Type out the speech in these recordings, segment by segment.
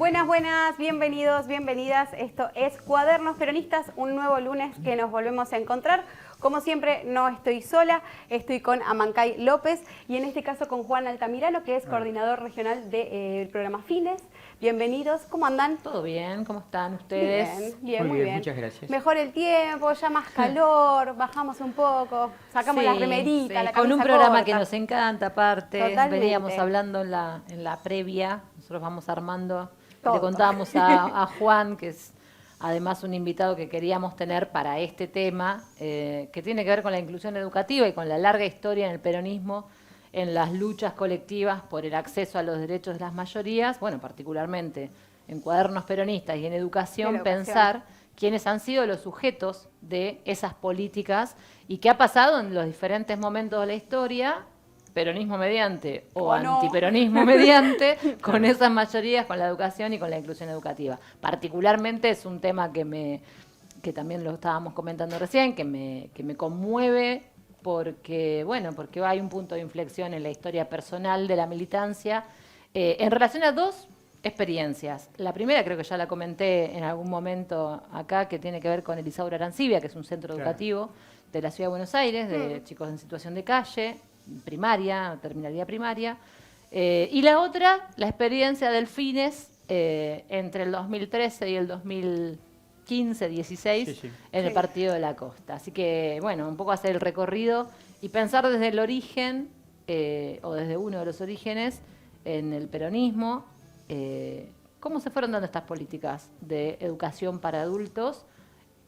Buenas, buenas, bienvenidos, bienvenidas. Esto es Cuadernos Peronistas, un nuevo lunes que nos volvemos a encontrar. Como siempre, no estoy sola, estoy con Amancay López y en este caso con Juan Altamirano, que es coordinador regional del programa Fines. Bienvenidos, ¿cómo andan? Todo bien, ¿cómo están ustedes? Bien, muy bien. Muchas gracias. Mejor el tiempo, ya más calor, bajamos un poco, sacamos la remerita, la camisa con un programa corta. que nos encanta aparte. Totalmente. Veníamos hablando en la previa, nosotros vamos armando. Todo. Le contábamos a Juan, que es además un invitado que queríamos tener para este tema, que tiene que ver con la inclusión educativa y con la larga historia en el peronismo, en las luchas colectivas por el acceso a los derechos de las mayorías, bueno, particularmente en Cuadernos Peronistas y en educación, pensar quiénes han sido los sujetos de esas políticas y qué ha pasado en los diferentes momentos de la historia, peronismo mediante o antiperonismo mediante, con esas mayorías, con la educación y con la inclusión educativa. Particularmente es un tema que también lo estábamos comentando recién, que me conmueve porque hay un punto de inflexión en la historia personal de la militancia en relación a dos experiencias. La primera creo que ya la comenté en algún momento acá, que tiene que ver con el Isaura Arancibia, que es un centro educativo de la Ciudad de Buenos Aires, de chicos en situación de calle, primaria, terminalidad primaria. Y la otra, la experiencia del Fines entre el 2013 y el 2015-16 en el Partido de la Costa. Así que, bueno, un poco hacer el recorrido y pensar desde el origen, o desde uno de los orígenes, en el peronismo, cómo se fueron dando estas políticas de educación para adultos,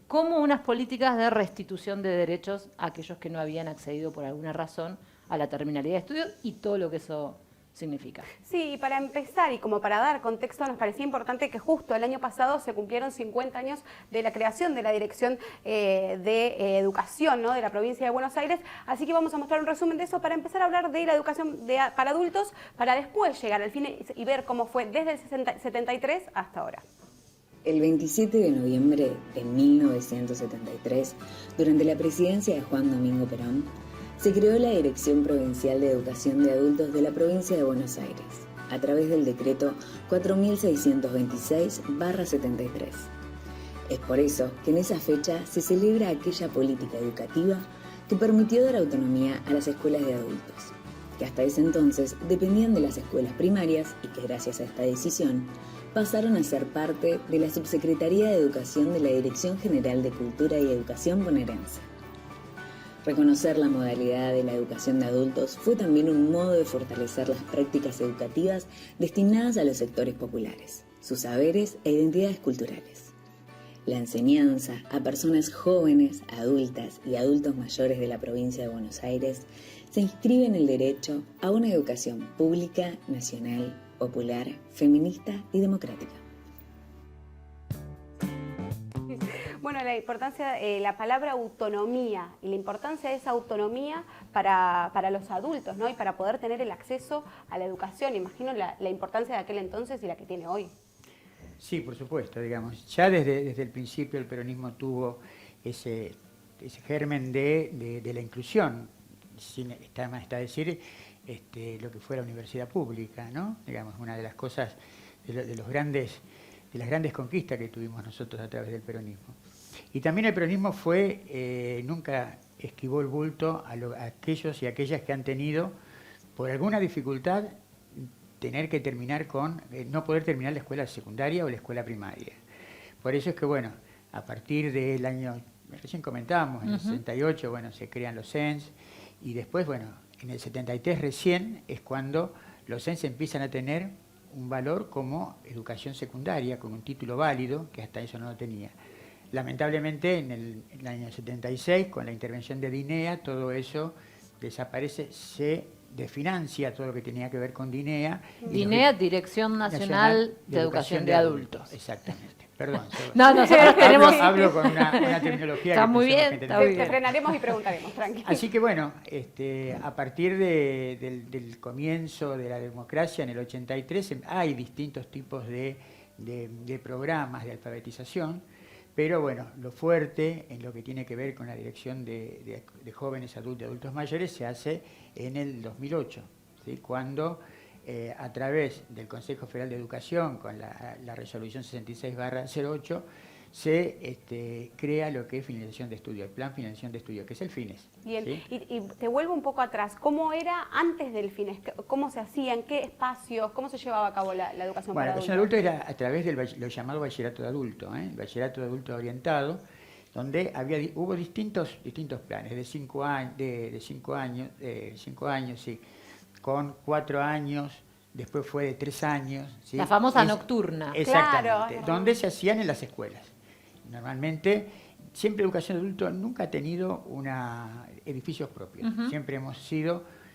como unas políticas de restitución de derechos a aquellos que no habían accedido por alguna razón a la terminalidad de estudios y todo lo que eso significa. Sí, y para empezar y como para dar contexto, nos parecía importante que justo el año pasado se cumplieron 50 años de la creación de la Dirección de Educación, ¿no?, de la provincia de Buenos Aires, así que vamos a mostrar un resumen de eso para empezar a hablar de la educación para adultos, para después llegar al fin y ver cómo fue desde el 73 hasta ahora. El 27 de noviembre de 1973, durante la presidencia de Juan Domingo Perón, se creó la Dirección Provincial de Educación de Adultos de la provincia de Buenos Aires, a través del decreto 4626/73. Es por eso que en esa fecha se celebra aquella política educativa que permitió dar autonomía a las escuelas de adultos, que hasta ese entonces dependían de las escuelas primarias y que gracias a esta decisión pasaron a ser parte de la Subsecretaría de Educación de la Dirección General de Cultura y Educación bonaerense. Reconocer la modalidad de la educación de adultos fue también un modo de fortalecer las prácticas educativas destinadas a los sectores populares, sus saberes e identidades culturales. La enseñanza a personas jóvenes, adultas y adultos mayores de la provincia de Buenos Aires se inscribe en el derecho a una educación pública, nacional, popular, feminista y democrática. Bueno, la importancia, la palabra autonomía y la importancia de esa autonomía para los adultos, ¿no?, y para poder tener el acceso a la educación. Imagino la importancia de aquel entonces y la que tiene hoy. Sí, por supuesto, digamos. Ya desde el principio el peronismo tuvo ese germen de la inclusión, está decir, lo que fue la universidad pública, ¿no? Digamos, una de las cosas, de las grandes conquistas que tuvimos nosotros a través del peronismo. Y también el peronismo nunca esquivó el bulto a aquellos y aquellas que han tenido, por alguna dificultad, tener que terminar no poder terminar la escuela secundaria o la escuela primaria. Por eso es que, bueno, a partir del año, recién comentábamos, en el 68, bueno, se crean los CENS, y después, bueno, en el 73 recién es cuando los CENS empiezan a tener un valor como educación secundaria, con un título válido, que hasta eso no lo tenía. Lamentablemente, en el año 76, con la intervención de DINEA, todo eso desaparece, se desfinancia todo lo que tenía que ver con DINEA. DINEA, Dirección Nacional de Educación de Adultos. Exactamente. Perdón. No, nosotros tenemos... Hablo con una terminología está que muy bien, gente está muy Te bien. frenaremos y preguntaremos, tranquilo. Así que bueno, a partir del comienzo de la democracia en el 83 hay distintos tipos de programas de alfabetización, pero bueno, lo fuerte en lo que tiene que ver con la dirección de jóvenes adultos y adultos mayores se hace en el 2008, ¿sí?, cuando a través del Consejo Federal de Educación, con la resolución 66/08, se crea lo que es finalización de estudio, el plan finalización de estudio, que es el FINES. Bien, ¿sí? y te vuelvo un poco atrás. ¿Cómo era antes del FINES? ¿Cómo se hacía? ¿En qué espacios? ¿Cómo se llevaba a cabo la educación Bueno, para la educación adultos? adulto era a través del lo llamado bachillerato de adulto, el bachillerato de adulto orientado, donde hubo distintos planes, de 5 años, de 5 años, sí, con 4 años, después fue de 3 años. ¿sí? La famosa nocturna. Exactamente, Claro. donde se hacían en las escuelas. Normalmente, siempre educación adulto nunca ha tenido edificios propios. Siempre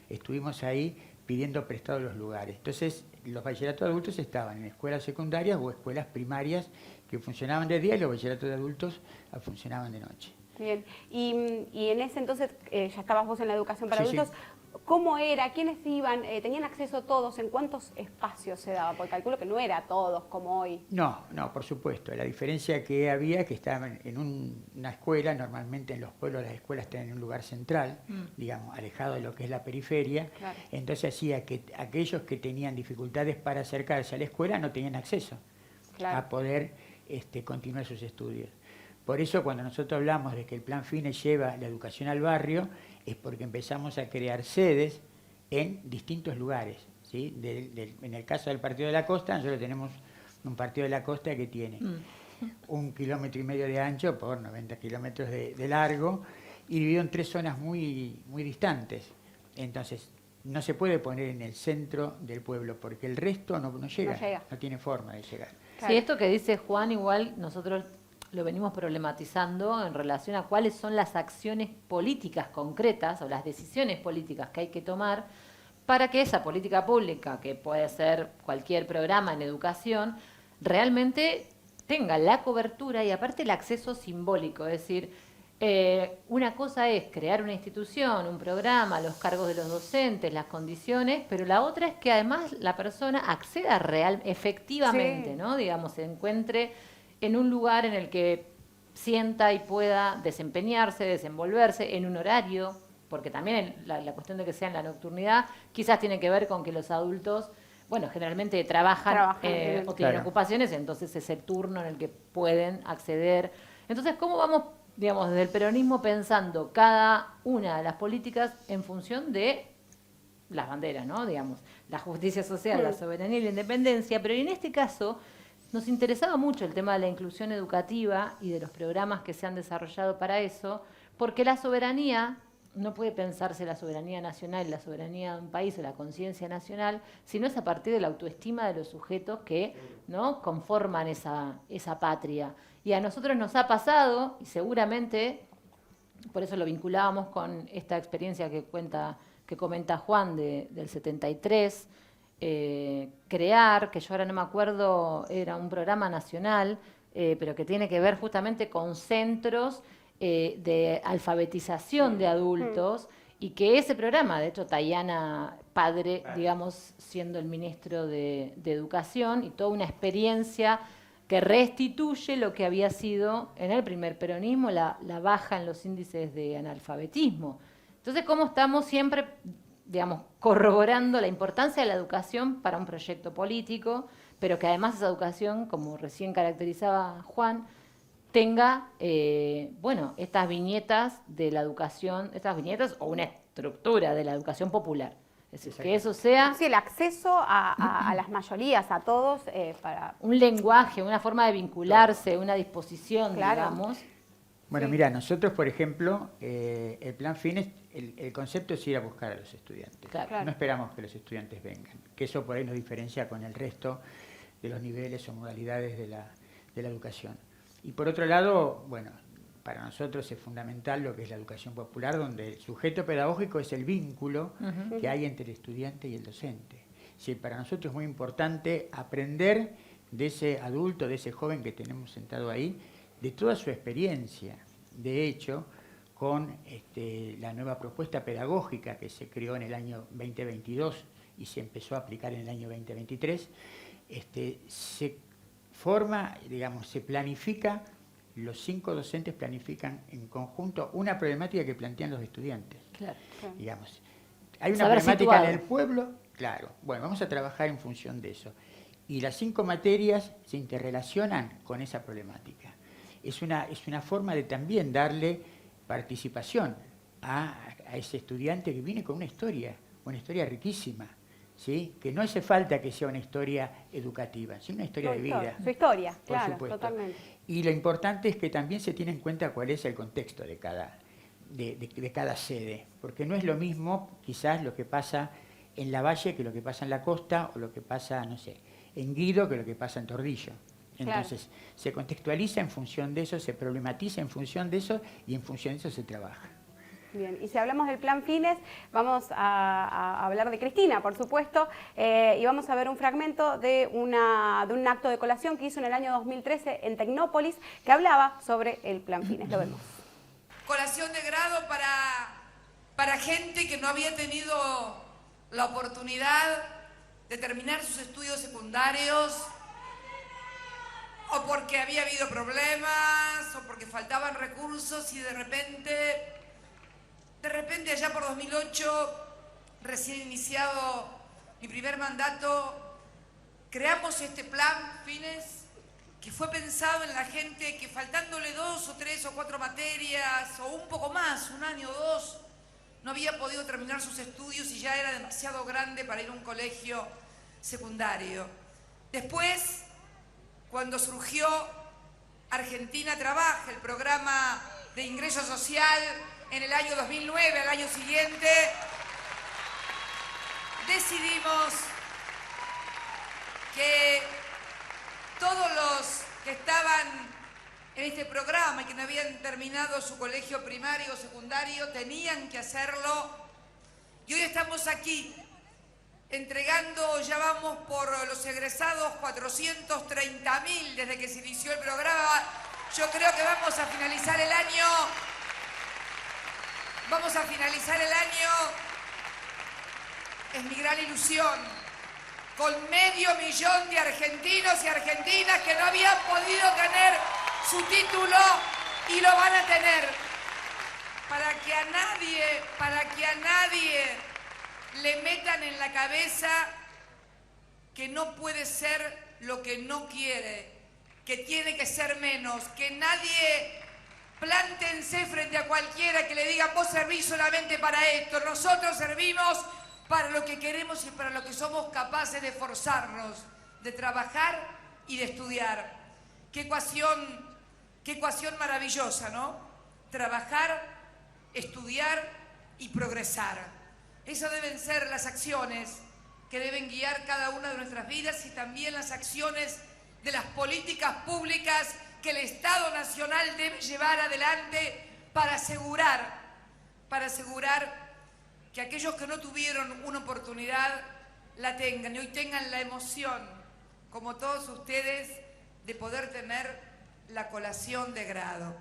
estuvimos ahí pidiendo prestados los lugares. Entonces, los bachilleratos de adultos estaban en escuelas secundarias o escuelas primarias que funcionaban de día y los bachilleratos de adultos funcionaban de noche. Bien, y en ese entonces, ya estabas vos en la educación para Sí, adultos, ¿cómo era? ¿Quiénes iban? ¿Tenían acceso todos? ¿En cuántos espacios se daba? Porque calculo que no era todos como hoy. No, por supuesto. La diferencia que había que estaban en una escuela, normalmente en los pueblos las escuelas están en un lugar central, digamos, alejado de lo que es la periferia. Claro. Entonces hacía que aquellos que tenían dificultades para acercarse a la escuela no tenían acceso a poder continuar sus estudios. Por eso cuando nosotros hablamos de que el Plan FINES lleva la educación al barrio, es porque empezamos a crear sedes en distintos lugares. ¿sí? En el caso del Partido de la Costa, nosotros tenemos un Partido de la Costa que tiene 1,5 kilómetros de ancho por 90 kilómetros de largo y dividido en 3 zonas muy, muy distantes. Entonces, no se puede poner en el centro del pueblo porque el resto no llega, no tiene forma de llegar. Claro. Sí, esto que dice Juan, igual nosotros lo venimos problematizando en relación a cuáles son las acciones políticas concretas o las decisiones políticas que hay que tomar para que esa política pública, que puede ser cualquier programa en educación, realmente tenga la cobertura y aparte el acceso simbólico. Es decir, una cosa es crear una institución, un programa, los cargos de los docentes, las condiciones, pero la otra es que además la persona acceda efectivamente, Sí. ¿no? Digamos, se encuentre en un lugar en el que sienta y pueda desempeñarse, desenvolverse en un horario, porque también la cuestión de que sea en la nocturnidad quizás tiene que ver con que los adultos, bueno, generalmente trabajan o tienen Claro. ocupaciones, entonces es el turno en el que pueden acceder. Entonces, ¿cómo vamos, digamos, desde el peronismo pensando cada una de las políticas en función de las banderas, ¿no? Digamos, la justicia social, la soberanía y la independencia, pero en este caso nos interesaba mucho el tema de la inclusión educativa y de los programas que se han desarrollado para eso, porque la soberanía, no puede pensarse la soberanía nacional, la soberanía de un país o la conciencia nacional, sino es a partir de la autoestima de los sujetos que, ¿no?, conforman esa patria. Y a nosotros nos ha pasado, y seguramente, por eso lo vinculábamos con esta experiencia que comenta Juan del 73, crear, que yo ahora no me acuerdo, era un programa nacional, pero que tiene que ver justamente con centros de alfabetización de adultos, y que ese programa, de hecho, Tayana Padre, digamos, siendo el ministro de Educación, y toda una experiencia que restituye lo que había sido en el primer peronismo, la baja en los índices de analfabetismo. Entonces, ¿cómo estamos siempre, digamos, corroborando la importancia de la educación para un proyecto político, pero que además esa educación, como recién caracterizaba Juan, tenga, estas viñetas de la educación, estas viñetas o una estructura de la educación popular? Es decir, que eso sea Sí, el acceso a las mayorías, a todos, para... un lenguaje, una forma de vincularse, una disposición, Claro. digamos. Bueno, Sí. mira, nosotros, por ejemplo, el Plan FINES, el concepto es ir a buscar a los estudiantes. Claro. No esperamos que los estudiantes vengan, que eso por ahí nos diferencia con el resto de los niveles o modalidades de la educación. Y por otro lado, bueno, para nosotros es fundamental lo que es la educación popular, donde el sujeto pedagógico es el vínculo que hay entre el estudiante y el docente. Sí, para nosotros es muy importante aprender de ese adulto, de ese joven que tenemos sentado ahí, de toda su experiencia. De hecho, con la nueva propuesta pedagógica que se creó en el año 2022 y se empezó a aplicar en el año 2023, se forma, digamos, se planifica, los 5 docentes planifican en conjunto una problemática que plantean los estudiantes. Claro. Digamos, hay una Saber problemática situado. en el pueblo Claro, bueno, vamos a trabajar en función de eso. Y las 5 materias se interrelacionan con esa problemática. Es una forma de también darle participación a ese estudiante que viene con una historia riquísima, ¿sí? Que no hace falta que sea una historia educativa, sino una historia de vida. Su historia, por claro, supuesto. totalmente. Y lo importante es que también se tiene en cuenta cuál es el contexto de cada sede, porque no es lo mismo quizás lo que pasa en la Valle que lo que pasa en la costa, o lo que pasa, no sé, en Guido que lo que pasa en Tordillo. Entonces, se contextualiza en función de eso, se problematiza en función de eso, y en función de eso se trabaja. Bien, y si hablamos del plan Fines, vamos a hablar de Cristina, por supuesto, y vamos a ver un fragmento de un acto de colación que hizo en el año 2013 en Tecnópolis, que hablaba sobre el plan Fines. Lo vemos. Colación de grado para gente que no había tenido la oportunidad de terminar sus estudios secundarios, o porque había habido problemas, o porque faltaban recursos, y de repente allá por 2008, recién iniciado mi primer mandato, creamos este plan Fines, que fue pensado en la gente que faltándole 2 o 3 o 4 materias, o un poco más, un año o 2, no había podido terminar sus estudios y ya era demasiado grande para ir a un colegio secundario. Después, cuando surgió Argentina Trabaja, el programa de ingreso social, en el año 2009, al año siguiente, decidimos que todos los que estaban en este programa y que no habían terminado su colegio primario o secundario tenían que hacerlo. Y hoy estamos aquí entregando, ya vamos por los egresados, 430.000 desde que se inició el programa. Yo creo que vamos a finalizar el año. Es mi gran ilusión, con 500.000 de argentinos y argentinas que no habían podido tener su título y lo van a tener. Para que a nadie le metan en la cabeza que no puede ser lo que no quiere, que tiene que ser menos, que nadie plántense frente a cualquiera que le diga vos servís solamente para esto. Nosotros servimos para lo que queremos y para lo que somos capaces de esforzarnos, de trabajar y de estudiar. Qué ecuación maravillosa, ¿no? Trabajar, estudiar y progresar. Esas deben ser las acciones que deben guiar cada una de nuestras vidas, y también las acciones de las políticas públicas que el Estado Nacional debe llevar adelante para asegurar que aquellos que no tuvieron una oportunidad la tengan, y hoy tengan la emoción, como todos ustedes, de poder tener la colación de grado.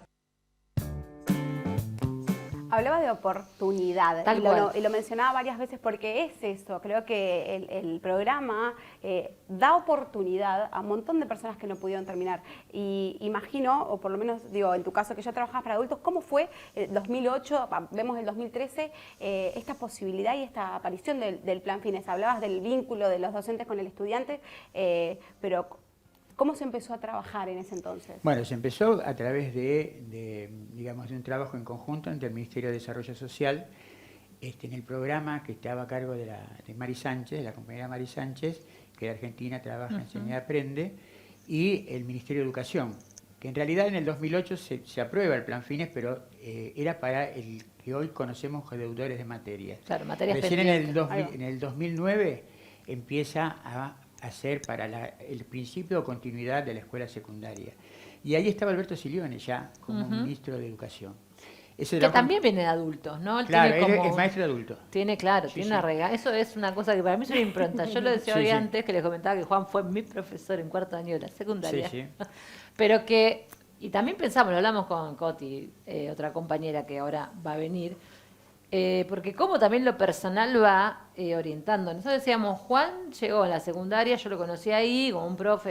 Hablaba de oportunidad y lo mencionaba varias veces porque es eso. Creo que el programa da oportunidad a un montón de personas que no pudieron terminar. Y imagino, o por lo menos digo, en tu caso que ya trabajabas para adultos, ¿cómo fue el 2008, vemos el 2013, esta posibilidad y esta aparición del plan Fines? Hablabas del vínculo de los docentes con el estudiante, pero ¿cómo se empezó a trabajar en ese entonces? Bueno, se empezó a través de un trabajo en conjunto entre el Ministerio de Desarrollo Social, en el programa que estaba a cargo de Mari Sánchez, de la compañera Mari Sánchez, que de Argentina Trabaja, Enseña y Aprende, y el Ministerio de Educación, que en realidad en el 2008 se aprueba el plan Fines, pero era para el que hoy conocemos como deudores de materias. Claro, materias Recién pendientes. en el 2009 empieza a hacer para el principio o continuidad de la escuela secundaria. Y ahí estaba Alberto Silione ya como ministro de Educación. Que también viene de adultos, ¿no? Él claro, tiene como, es maestro de adulto. Tiene una regla. Eso es una cosa que para mí es una impronta. Yo lo decía hoy antes, que les comentaba que Juan fue mi profesor en 4º año de la secundaria. Pero que, y también pensamos, lo hablamos con Coti, otra compañera que ahora va a venir, porque como también lo personal va orientando. Nosotros decíamos, Juan llegó a la secundaria, yo lo conocí ahí como un profe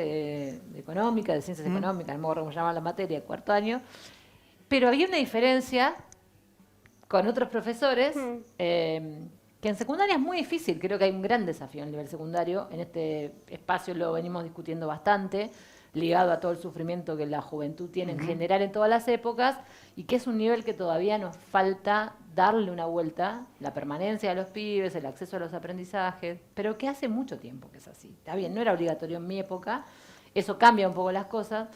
de económica, de ciencias económicas, no me acuerdo cómo se llama la materia, 4º año, pero había una diferencia con otros profesores Que en secundaria es muy difícil, creo que hay un gran desafío en el nivel secundario. En este espacio lo venimos discutiendo bastante, ligado a todo el sufrimiento que la juventud tiene en general en todas las épocas, y que es un nivel que todavía nos falta darle una vuelta, la permanencia de los pibes, el acceso a los aprendizajes, pero que hace mucho tiempo que es así. Está bien, no era obligatorio en mi época, eso cambia un poco las cosas,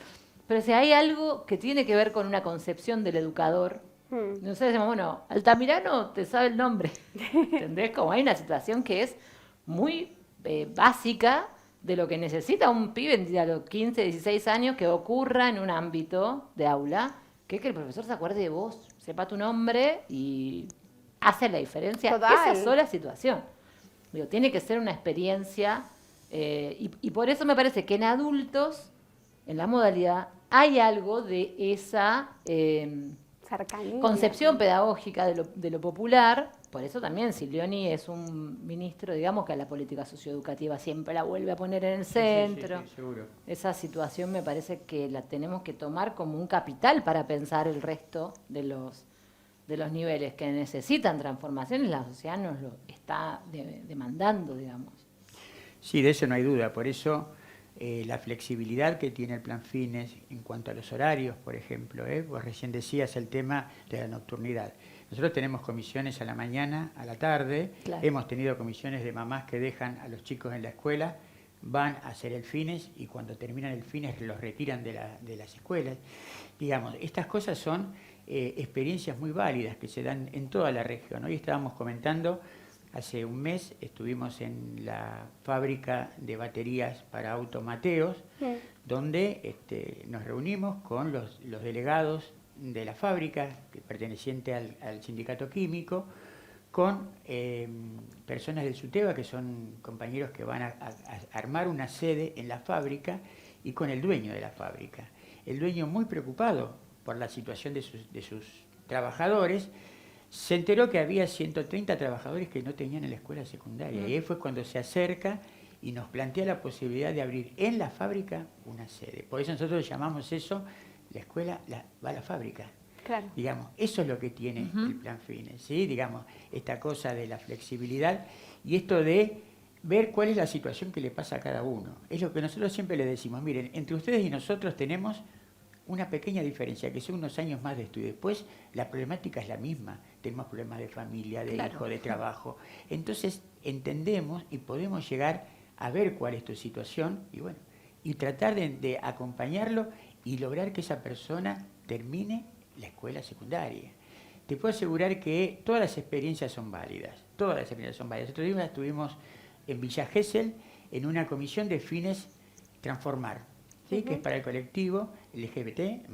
pero si hay algo que tiene que ver con una concepción del educador, nosotros decimos, bueno, Altamirano te sabe el nombre, ¿entendés? Como hay una situación que es muy básica de lo que necesita un pibe a los 15, 16 años que ocurra en un ámbito de aula, que es que el profesor se acuerde de vos, sepa tu nombre y hace la diferencia. Total. Esa sola situación. Digo, tiene que ser una experiencia y por eso me parece que en adultos, en la modalidad, hay algo de esa Cercanía. concepción pedagógica de lo popular. Por eso también Silvioni es un ministro, digamos, que a la política socioeducativa siempre la vuelve a poner en el centro. Sí, seguro. Esa situación me parece que la tenemos que tomar como un capital para pensar el resto de los niveles que necesitan transformaciones. La sociedad nos lo está demandando, digamos. Sí, de eso no hay duda. Por eso la flexibilidad que tiene el Plan Fines en cuanto a los horarios, por ejemplo, vos recién decías el tema de la nocturnidad. Nosotros tenemos comisiones a la mañana, a la tarde, Claro. Hemos tenido comisiones de mamás que dejan a los chicos en la escuela, van a hacer el Fines y cuando terminan el Fines los retiran de las escuelas. Digamos, estas cosas son experiencias muy válidas que se dan en toda la región. Hoy estábamos comentando, hace un mes estuvimos en la fábrica de baterías para auto Mateos, donde nos reunimos con los delegados de la fábrica, perteneciente al sindicato químico, con personas del SUTEBA, que son compañeros que van a armar una sede en la fábrica, y con el dueño de la fábrica. El dueño, muy preocupado por la situación de sus trabajadores, se enteró que había 130 trabajadores que no tenían en la escuela secundaria. Y ahí fue cuando se acerca y nos plantea la posibilidad de abrir en la fábrica una sede. Por eso nosotros llamamos eso, la escuela va a la fábrica. Claro. Digamos, eso es lo que tiene el Plan Fines, ¿sí? Digamos, esta cosa de la flexibilidad y esto de ver cuál es la situación que le pasa a cada uno. Es lo que nosotros siempre le decimos, miren, entre ustedes y nosotros tenemos una pequeña diferencia, que son unos años más de estudio. Después, la problemática es la misma. Tenemos problemas de familia, de hijo, de trabajo. Entonces, entendemos y podemos llegar a ver cuál es tu situación y bueno, y tratar de acompañarlo y lograr que esa persona termine la escuela secundaria. Te puedo asegurar que todas las experiencias son válidas. Todas las experiencias son válidas. Otro día estuvimos en Villa Gesell en una comisión de Fines Transformar, ¿sí? Que es para el colectivo LGBT+.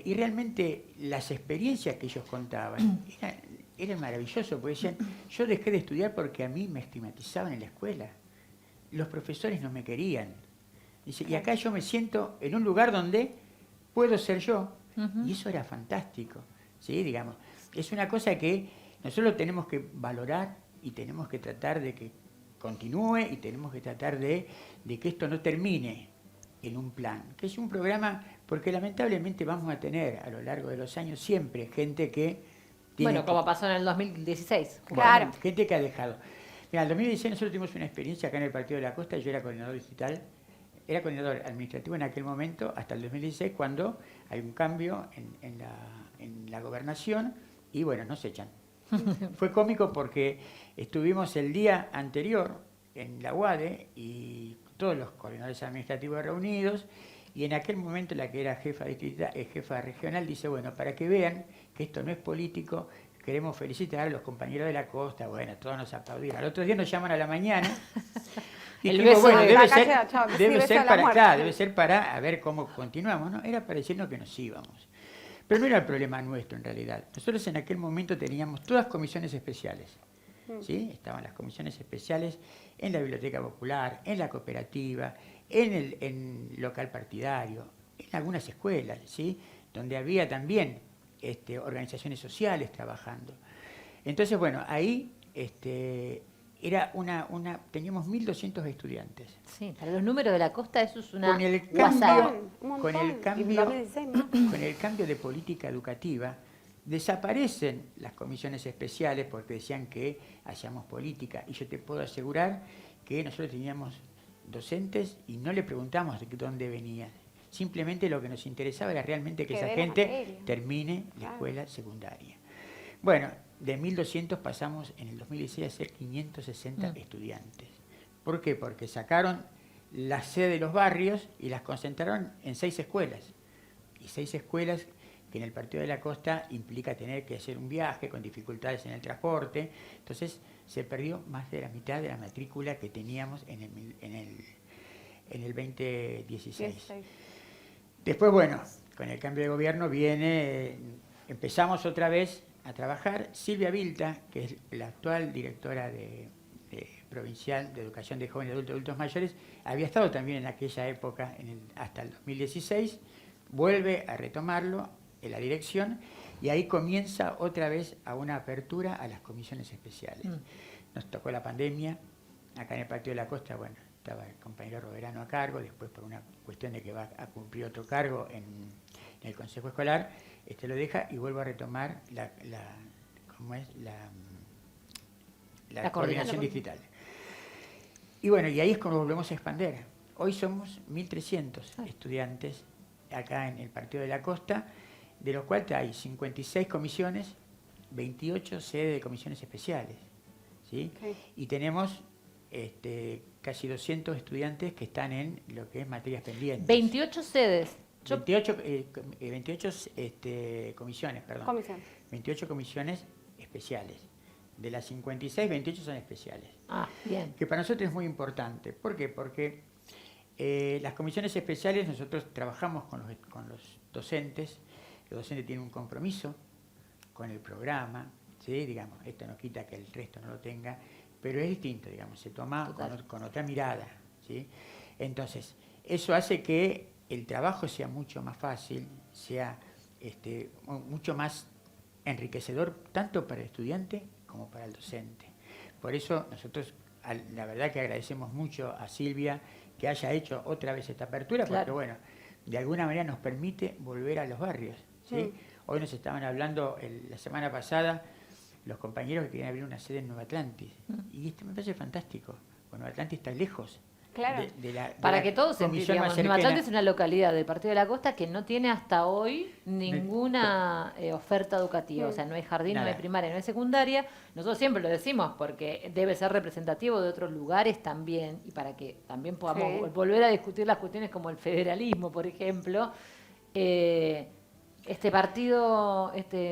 Y realmente las experiencias que ellos contaban eran maravillosas, porque decían, yo dejé de estudiar porque a mí me estigmatizaban en la escuela. Los profesores no me querían. Dice, y acá yo me siento en un lugar donde puedo ser yo. Y eso era fantástico, ¿sí? Digamos, es una cosa que nosotros tenemos que valorar y tenemos que tratar de que continúe y tenemos que tratar de que esto no termine en un plan, que es un programa, porque lamentablemente vamos a tener a lo largo de los años siempre gente que tiene... Bueno, como pasó en el 2016. Claro. Gente que ha dejado. Mira, en el 2016 nosotros tuvimos una experiencia acá en el Partido de la Costa, yo era coordinador digital, era coordinador administrativo en aquel momento, hasta el 2016, cuando hay un cambio en la gobernación y bueno, nos echan. Fue cómico porque estuvimos el día anterior en la UADE y todos los coordinadores administrativos reunidos y en aquel momento la que era jefa regional dice, bueno, para que vean que esto no es político, queremos felicitar a los compañeros de la costa, bueno, todos nos aplaudieron. Al otro día nos llaman a la mañana. Y El dijimos, beso bueno, de debe ser para a ver cómo continuamos, ¿no? Era para decirnos que nos íbamos. Pero no era el problema nuestro en realidad. Nosotros en aquel momento teníamos todas comisiones especiales. ¿Sí? Estaban las comisiones especiales en la Biblioteca Popular, en la cooperativa, en el local partidario, en algunas escuelas, ¿sí? Donde había también organizaciones sociales trabajando. Entonces, bueno, ahí era teníamos 1.200 estudiantes. Sí, para los números de la costa eso es una Con el guasada. cambio, con el cambio de política educativa, Desaparecen las comisiones especiales porque decían que hacíamos política, y yo te puedo asegurar que nosotros teníamos docentes y no le preguntamos de dónde venían. Simplemente lo que nos interesaba era realmente que esa gente termine la escuela secundaria. Bueno, de 1.200 pasamos en el 2016 a ser 560 estudiantes. ¿Por qué? Porque sacaron la sede de los barrios y las concentraron en 6 escuelas. Y 6 escuelas que en el Partido de la Costa implica tener que hacer un viaje con dificultades en el transporte. Entonces se perdió más de la mitad de la matrícula que teníamos en el 2016. Después, bueno, con el cambio de gobierno empezamos otra vez a trabajar. Silvia Vilta, que es la actual directora provincial de Educación de Jóvenes, Adultos Mayores, había estado también en aquella época, hasta el 2016, vuelve a retomarlo en la dirección, y ahí comienza otra vez a una apertura a las comisiones especiales. Nos tocó la pandemia, acá en el Partido de la Costa, bueno, estaba el compañero Roverano a cargo, después por una cuestión de que va a cumplir otro cargo en el Consejo Escolar, lo deja y vuelvo a retomar la coordinación distrital. Y bueno, y ahí es como volvemos a expandir. Hoy somos 1.300 estudiantes acá en el Partido de la Costa, de los cuales hay 56 comisiones, 28 sedes de comisiones especiales, ¿sí? Y tenemos casi 200 estudiantes que están en lo que es materias pendientes. 28 sedes. 28 comisiones, perdón. 28 comisiones especiales. De las 56, 28 son especiales. Ah, bien. Que para nosotros es muy importante. ¿Por qué? Porque las comisiones especiales, nosotros trabajamos con los docentes. Los docentes tienen un compromiso con el programa, ¿sí? Digamos, esto no quita que el resto no lo tenga, pero es distinto, digamos, se toma con otra mirada, ¿sí? Entonces, eso hace que el trabajo sea mucho más fácil, sea mucho más enriquecedor, tanto para el estudiante como para el docente. Por eso nosotros, la verdad que agradecemos mucho a Silvia que haya hecho otra vez esta apertura, porque bueno, de alguna manera nos permite volver a los barrios, ¿sí? Hoy nos estaban hablando, la semana pasada, los compañeros que querían abrir una sede en Nueva Atlantis, y esto me parece fantástico, porque Nueva Atlantis está lejos. Claro. Para que todos entiendan, Nueva Atlantis es una localidad del Partido de la Costa que no tiene hasta hoy ninguna oferta educativa. O sea, no hay jardín, no hay primaria, no hay secundaria. Nosotros siempre lo decimos porque debe ser representativo de otros lugares también, y para que también podamos volver a discutir las cuestiones como el federalismo, por ejemplo. Este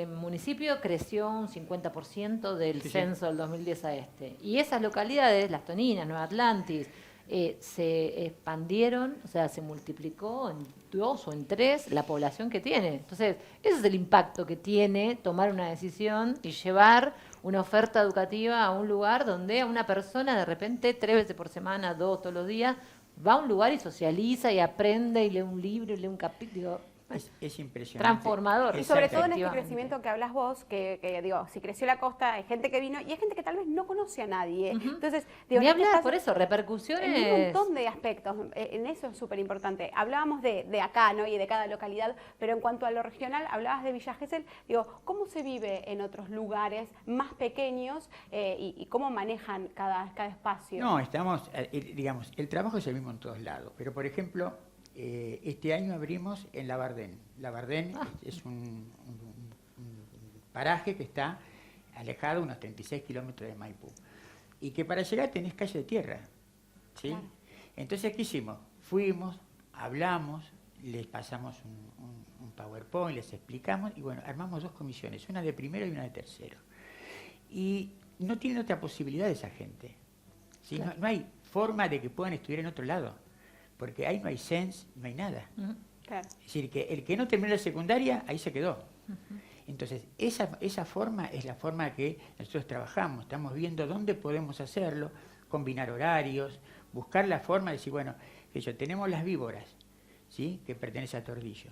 municipio creció un 50% del censo del 2010 a este. Y esas localidades, Las Toninas, Nueva Atlantis, se expandieron, o sea, se multiplicó en 2 o en 3 la población que tiene. Entonces, ese es el impacto que tiene tomar una decisión y llevar una oferta educativa a un lugar donde a una persona de repente 3 veces por semana, 2 todos los días, va a un lugar y socializa y aprende y lee un libro y lee un capítulo. Es impresionante. Transformador. Y sobre todo en este crecimiento que hablas vos, que digo, si creció la costa, hay gente que vino y hay gente que tal vez no conoce a nadie. Entonces, digo, ni hablar, por eso, repercusiones. En un montón de aspectos, en eso es súper importante. Hablábamos de acá, ¿no? Y de cada localidad, pero en cuanto a lo regional, hablabas de Villa Gesell, digo, ¿cómo se vive en otros lugares más pequeños y cómo manejan cada espacio? No, digamos, el trabajo es el mismo en todos lados, pero por ejemplo, este año abrimos en La Bardén. La Bardén es un paraje que está alejado unos 36 kilómetros de Maipú. Y que para llegar tenés calle de tierra, ¿sí? Claro. Entonces, ¿qué hicimos? Fuimos, hablamos, les pasamos un PowerPoint, les explicamos, y bueno, armamos 2 comisiones, una de primero y una de tercero. Y no tienen otra posibilidad esa gente, ¿sí? Claro. No hay forma de que puedan estudiar en otro lado. Porque ahí no hay CENS, no hay nada. Claro. Es decir, que el que no terminó la secundaria, ahí se quedó. Entonces, esa forma es la forma que nosotros trabajamos. Estamos viendo dónde podemos hacerlo, combinar horarios, buscar la forma de decir, bueno, tenemos las víboras, ¿sí? Que pertenece a Tordillo.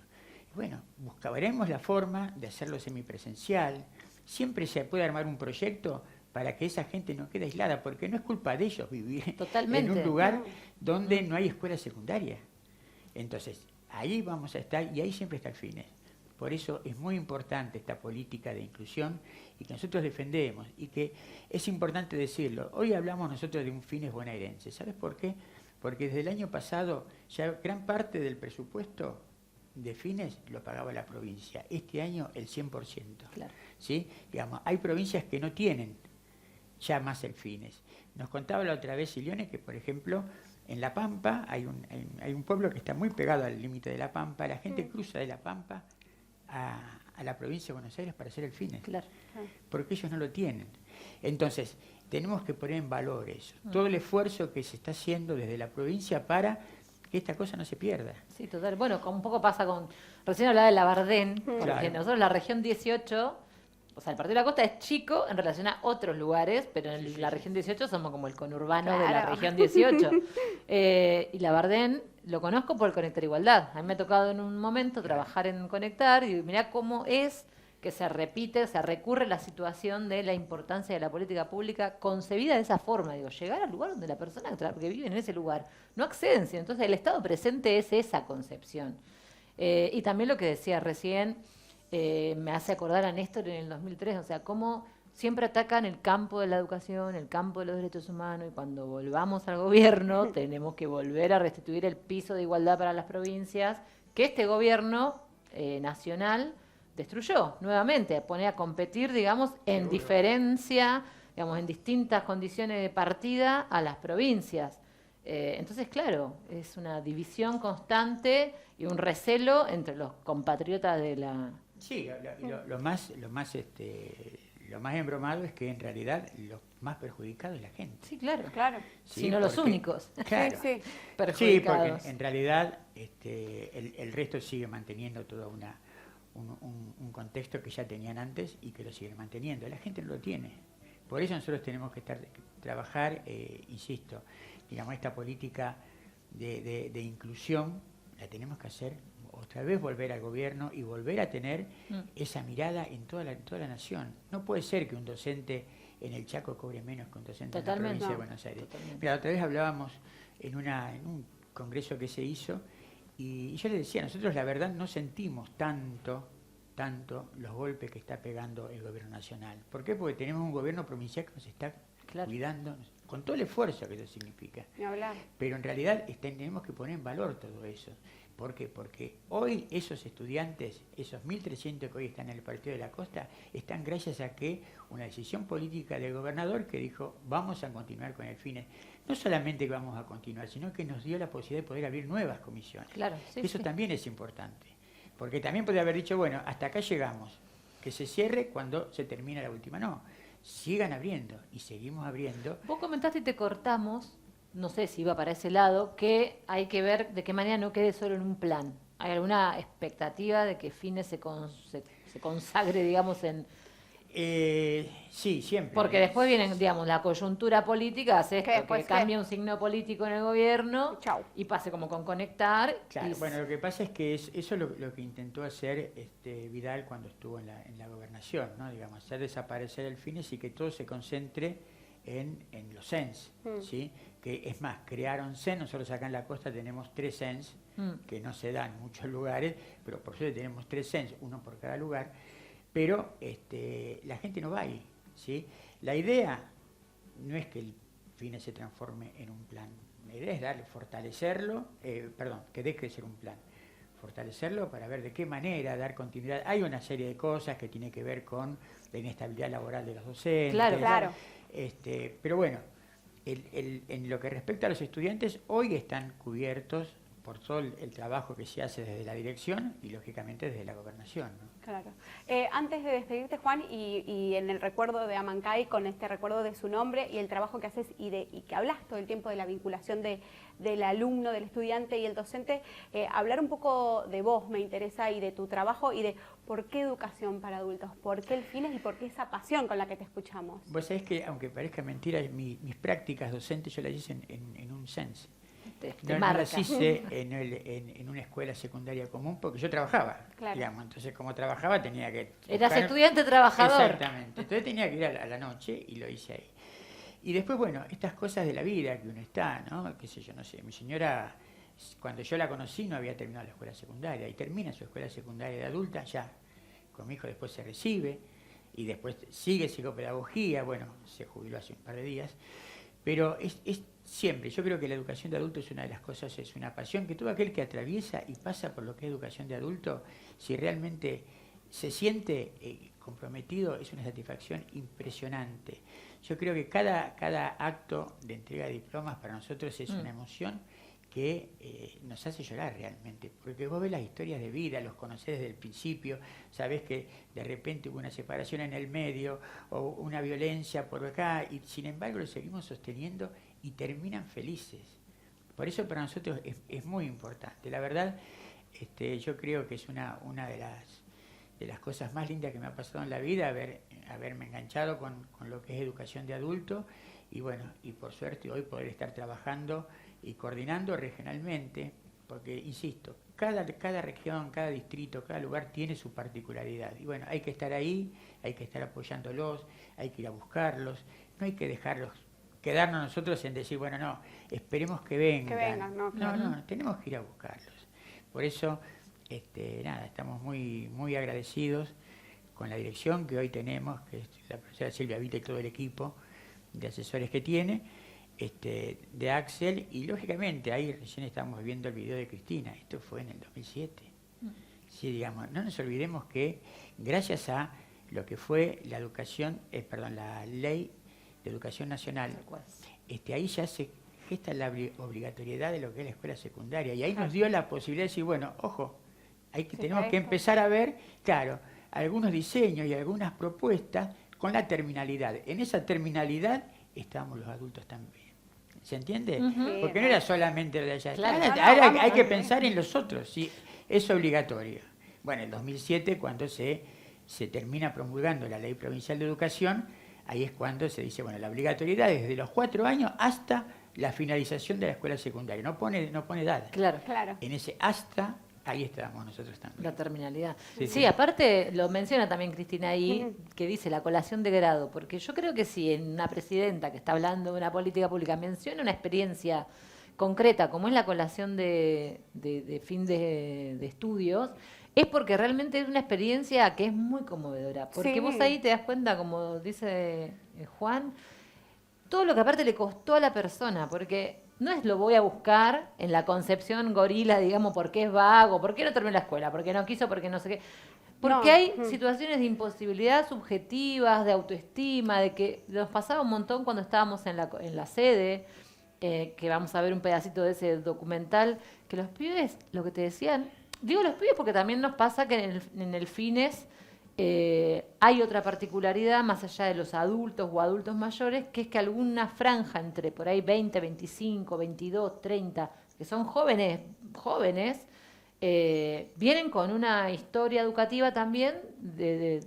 Bueno, buscaremos la forma de hacerlo semipresencial. Siempre se puede armar un proyecto para que esa gente no quede aislada, porque no es culpa de ellos vivir en un lugar donde no hay escuela secundaria. Entonces, ahí vamos a estar, y ahí siempre está el FINES. Por eso es muy importante esta política de inclusión y que nosotros defendemos y que es importante decirlo. Hoy hablamos nosotros de un fines bonaerense. ¿Sabes por qué? Porque desde el año pasado ya gran parte del presupuesto de fines lo pagaba la provincia. Este año el 100%. Claro. ¿Sí? Digamos, hay provincias que no tienen ya más el fines. Nos contaba la otra vez Ilione que, por ejemplo, en La Pampa hay un pueblo que está muy pegado al límite de La Pampa. La gente cruza de La Pampa a la provincia de Buenos Aires para hacer el fines. Claro. Porque ellos no lo tienen. Entonces, tenemos que poner en valor eso. Todo el esfuerzo que se está haciendo desde la provincia para que esta cosa no se pierda. Sí, total. Bueno, como un poco pasa con... Recién hablaba de Labardén, porque Claro. nosotros la región 18, o sea, el Partido de la Costa es chico en relación a otros lugares, pero en la región 18 somos como el conurbano de la Claro. región 18. Y Labardén lo conozco por el Conectar Igualdad. A mí me ha tocado en un momento trabajar en Conectar y mirá cómo es que se repite, se recurre la situación de la importancia de la política pública concebida de esa forma. Digo, llegar al lugar donde la persona que vive en ese lugar no acceden. Entonces el Estado presente es esa concepción. Y también lo que decía recién, me hace acordar a Néstor en el 2003, o sea, cómo siempre atacan el campo de la educación, el campo de los derechos humanos, y cuando volvamos al gobierno tenemos que volver a restituir el piso de igualdad para las provincias, que este gobierno nacional destruyó nuevamente, pone a competir, digamos, en diferencia, digamos, en distintas condiciones de partida a las provincias. Entonces, claro, es una división constante y un recelo entre los compatriotas de la... Sí, lo más embromado es que en realidad los más perjudicados es la gente. Sí, claro, Claro. Sí, sino los porque- únicos Claro. Sí, sí. Sí, perjudicados. porque en realidad el resto sigue manteniendo todo un contexto que ya tenían antes y que lo siguen manteniendo. La gente no lo tiene. Por eso nosotros tenemos que trabajar, insisto, digamos, esta política de inclusión la tenemos que hacer otra vez, volver al gobierno y volver a tener esa mirada en toda la nación. No puede ser que un docente en el Chaco cobre menos que un docente Totalmente, en la provincia no, de Buenos Aires. totalmente. Mira, otra vez hablábamos en un congreso que se hizo y yo le decía, nosotros la verdad no sentimos tanto los golpes que está pegando el gobierno nacional. ¿Por qué? Porque tenemos un gobierno provincial que nos está Claro. cuidando, con todo el esfuerzo que eso significa. Ni hablar. Pero en realidad tenemos que poner en valor todo eso. ¿Por qué? Porque hoy esos estudiantes, esos 1.300 que hoy están en el Partido de la Costa, están gracias a que una decisión política del gobernador que dijo, vamos a continuar con el FINES. No solamente que vamos a continuar, sino que nos dio la posibilidad de poder abrir nuevas comisiones. Claro, sí, Eso sí. también es importante. Porque también podría haber dicho, bueno, hasta acá llegamos, que se cierre cuando se termina la última. No, sigan abriendo y seguimos abriendo. Vos comentaste y te cortamos, no sé si iba para ese lado, que hay que ver de qué manera no quede solo en un plan. ¿Hay alguna expectativa de que Fines se consagre, digamos, en...? Sí, siempre. Porque después viene, digamos, la coyuntura política, hace esto, Que después que cambie un signo político en el gobierno Chau. y pase como con Conectar. Claro, y bueno, lo que pasa es que eso es lo que intentó hacer Vidal cuando estuvo en la gobernación, ¿no? Digamos, hacer desaparecer el FINES y que todo se concentre en los CENS, ¿sí? Que es más, crearon CENS, nosotros acá en la costa tenemos 3 CENS, que no se dan en muchos lugares, pero por suerte tenemos 3 CENS, uno por cada lugar, pero la gente no va ahí, ¿sí? La idea no es que el FINES se transforme en un plan, la idea es fortalecerlo, que deje de ser un plan, fortalecerlo para ver de qué manera dar continuidad. Hay una serie de cosas que tienen que ver con la inestabilidad laboral de los docentes. Claro, claro. Pero bueno, en lo que respecta a los estudiantes, hoy están cubiertos por todo el trabajo que se hace desde la dirección y lógicamente desde la gobernación, ¿no? Claro. Antes de despedirte, Juan, y en el recuerdo de Amancay, con este recuerdo de su nombre y el trabajo que haces y que hablas todo el tiempo de la vinculación del alumno, del estudiante y el docente, hablar un poco de vos me interesa y de tu trabajo y de por qué educación para adultos, por qué el FINES y por qué esa pasión con la que te escuchamos. Vos sabés que, aunque parezca mentira, mis prácticas docentes yo las hice en un CENS. te No marca. las hice en una escuela secundaria común porque yo trabajaba, Claro. digamos. Entonces, como trabajaba, tenía que... Eras buscar- estudiante trabajador. Exactamente. Entonces tenía que ir a la noche y lo hice ahí. Y después, bueno, estas cosas de la vida que uno está, ¿no? Qué sé yo, no sé. Mi señora cuando yo la conocí no había terminado la escuela secundaria, y termina su escuela secundaria de adulta, ya con mi hijo después se recibe, y después sigue psicopedagogía, bueno, se jubiló hace un par de días, pero es siempre, yo creo que la educación de adulto es una de las cosas, es una pasión que todo aquel que atraviesa y pasa por lo que es educación de adulto, si realmente se siente comprometido, es una satisfacción impresionante. Yo creo que cada acto de entrega de diplomas para nosotros es una emoción que nos hace llorar realmente, porque vos ves las historias de vida, los conocés desde el principio, sabés que de repente hubo una separación en el medio o una violencia por acá, y sin embargo lo seguimos sosteniendo y terminan felices. Por eso para nosotros es muy importante. La verdad, yo creo que es una de las cosas más lindas que me ha pasado en la vida, haberme enganchado con lo que es educación de adulto, y bueno, y por suerte hoy poder estar trabajando y coordinando regionalmente, porque, insisto, cada región, cada distrito, cada lugar tiene su particularidad. Y bueno, hay que estar ahí, hay que estar apoyándolos, hay que ir a buscarlos, no hay que dejarlos, quedarnos nosotros en decir, bueno, no, esperemos que vengan. Que vengan, no, claro. No, tenemos que ir a buscarlos. Por eso, nada, estamos muy, muy agradecidos con la dirección que hoy tenemos, que es la profesora Silvia Vita y todo el equipo de asesores que tiene, de Axel, y lógicamente ahí recién estamos viendo el video de Cristina, esto fue en el 2007. Sí, digamos, no nos olvidemos que gracias a lo que fue la educación, la ley de educación nacional, ahí ya se gesta la obligatoriedad de lo que es la escuela secundaria, y ahí nos dio la posibilidad de decir, bueno, ojo, tenemos que empezar a ver, claro, algunos diseños y algunas propuestas con la terminalidad. En esa terminalidad estábamos los adultos también. ¿Se entiende? Porque no era solamente lo de allá. Claro. Ahora hay que pensar en los otros, sí, es obligatorio. Bueno, en 2007, cuando se termina promulgando la Ley Provincial de Educación, ahí es cuando se dice, bueno, la obligatoriedad es desde los 4 años hasta la finalización de la escuela secundaria. No pone edad. Claro. En ese hasta, ahí estábamos nosotros también. La terminalidad. Sí, Sí, sí. aparte lo menciona también Cristina ahí, que dice la colación de grado, porque yo creo que si en una presidenta que está hablando de una política pública menciona una experiencia concreta, como es la colación de fin de estudios, es porque realmente es una experiencia que es muy conmovedora. Porque Sí. vos ahí te das cuenta, como dice Juan, todo lo que aparte le costó a la persona, porque no es lo voy a buscar en la concepción gorila, digamos, porque es vago, porque no terminó la escuela, porque no quiso, porque no sé qué. Porque No. hay situaciones de imposibilidad subjetivas, de autoestima, de que nos pasaba un montón cuando estábamos en la sede, que vamos a ver un pedacito de ese documental, que los pibes, lo que te decían, digo los pibes porque también nos pasa que en el Fines hay otra particularidad más allá de los adultos o adultos mayores, que es que alguna franja entre por ahí 20, 25, 22, 30, que son jóvenes, vienen con una historia educativa también de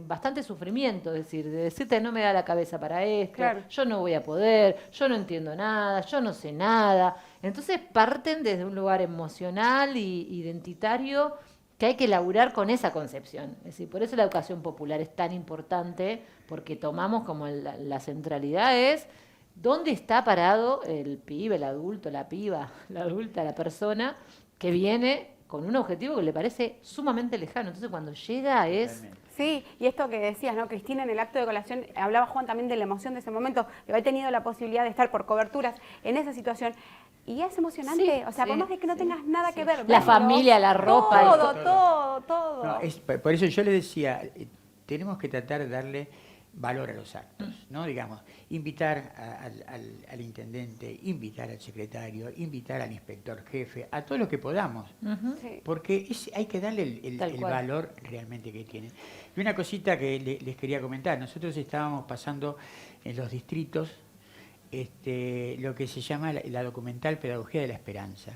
bastante sufrimiento, es decir, de decirte no me da la cabeza para esto, Claro. yo no voy a poder, yo no entiendo nada, yo no sé nada. Entonces parten desde un lugar emocional y identitario que hay que laburar con esa concepción. Es decir, por eso la educación popular es tan importante, porque tomamos como la centralidad es dónde está parado el pibe, el adulto, la piba, la adulta, la persona que viene con un objetivo que le parece sumamente lejano. Entonces cuando llega es... Totalmente. Sí, y esto que decías, ¿no? Cristina, en el acto de colación, hablaba Juan también de la emoción de ese momento, de haber tenido la posibilidad de estar por coberturas en esa situación. Y es emocionante, Sí, o sea, por sí, más de que no sí, tengas nada que ver. La verlo, familia, la ropa. Todo. No, por eso yo le decía, tenemos que tratar de darle valor a los actos, ¿no? Digamos, invitar al intendente, invitar al secretario, invitar al inspector jefe, a todos los que podamos, Sí. porque hay que darle el Tal cual. valor realmente que tienen. Y una cosita que les quería comentar, nosotros estábamos pasando en los distritos lo que se llama la documental Pedagogía de la Esperanza.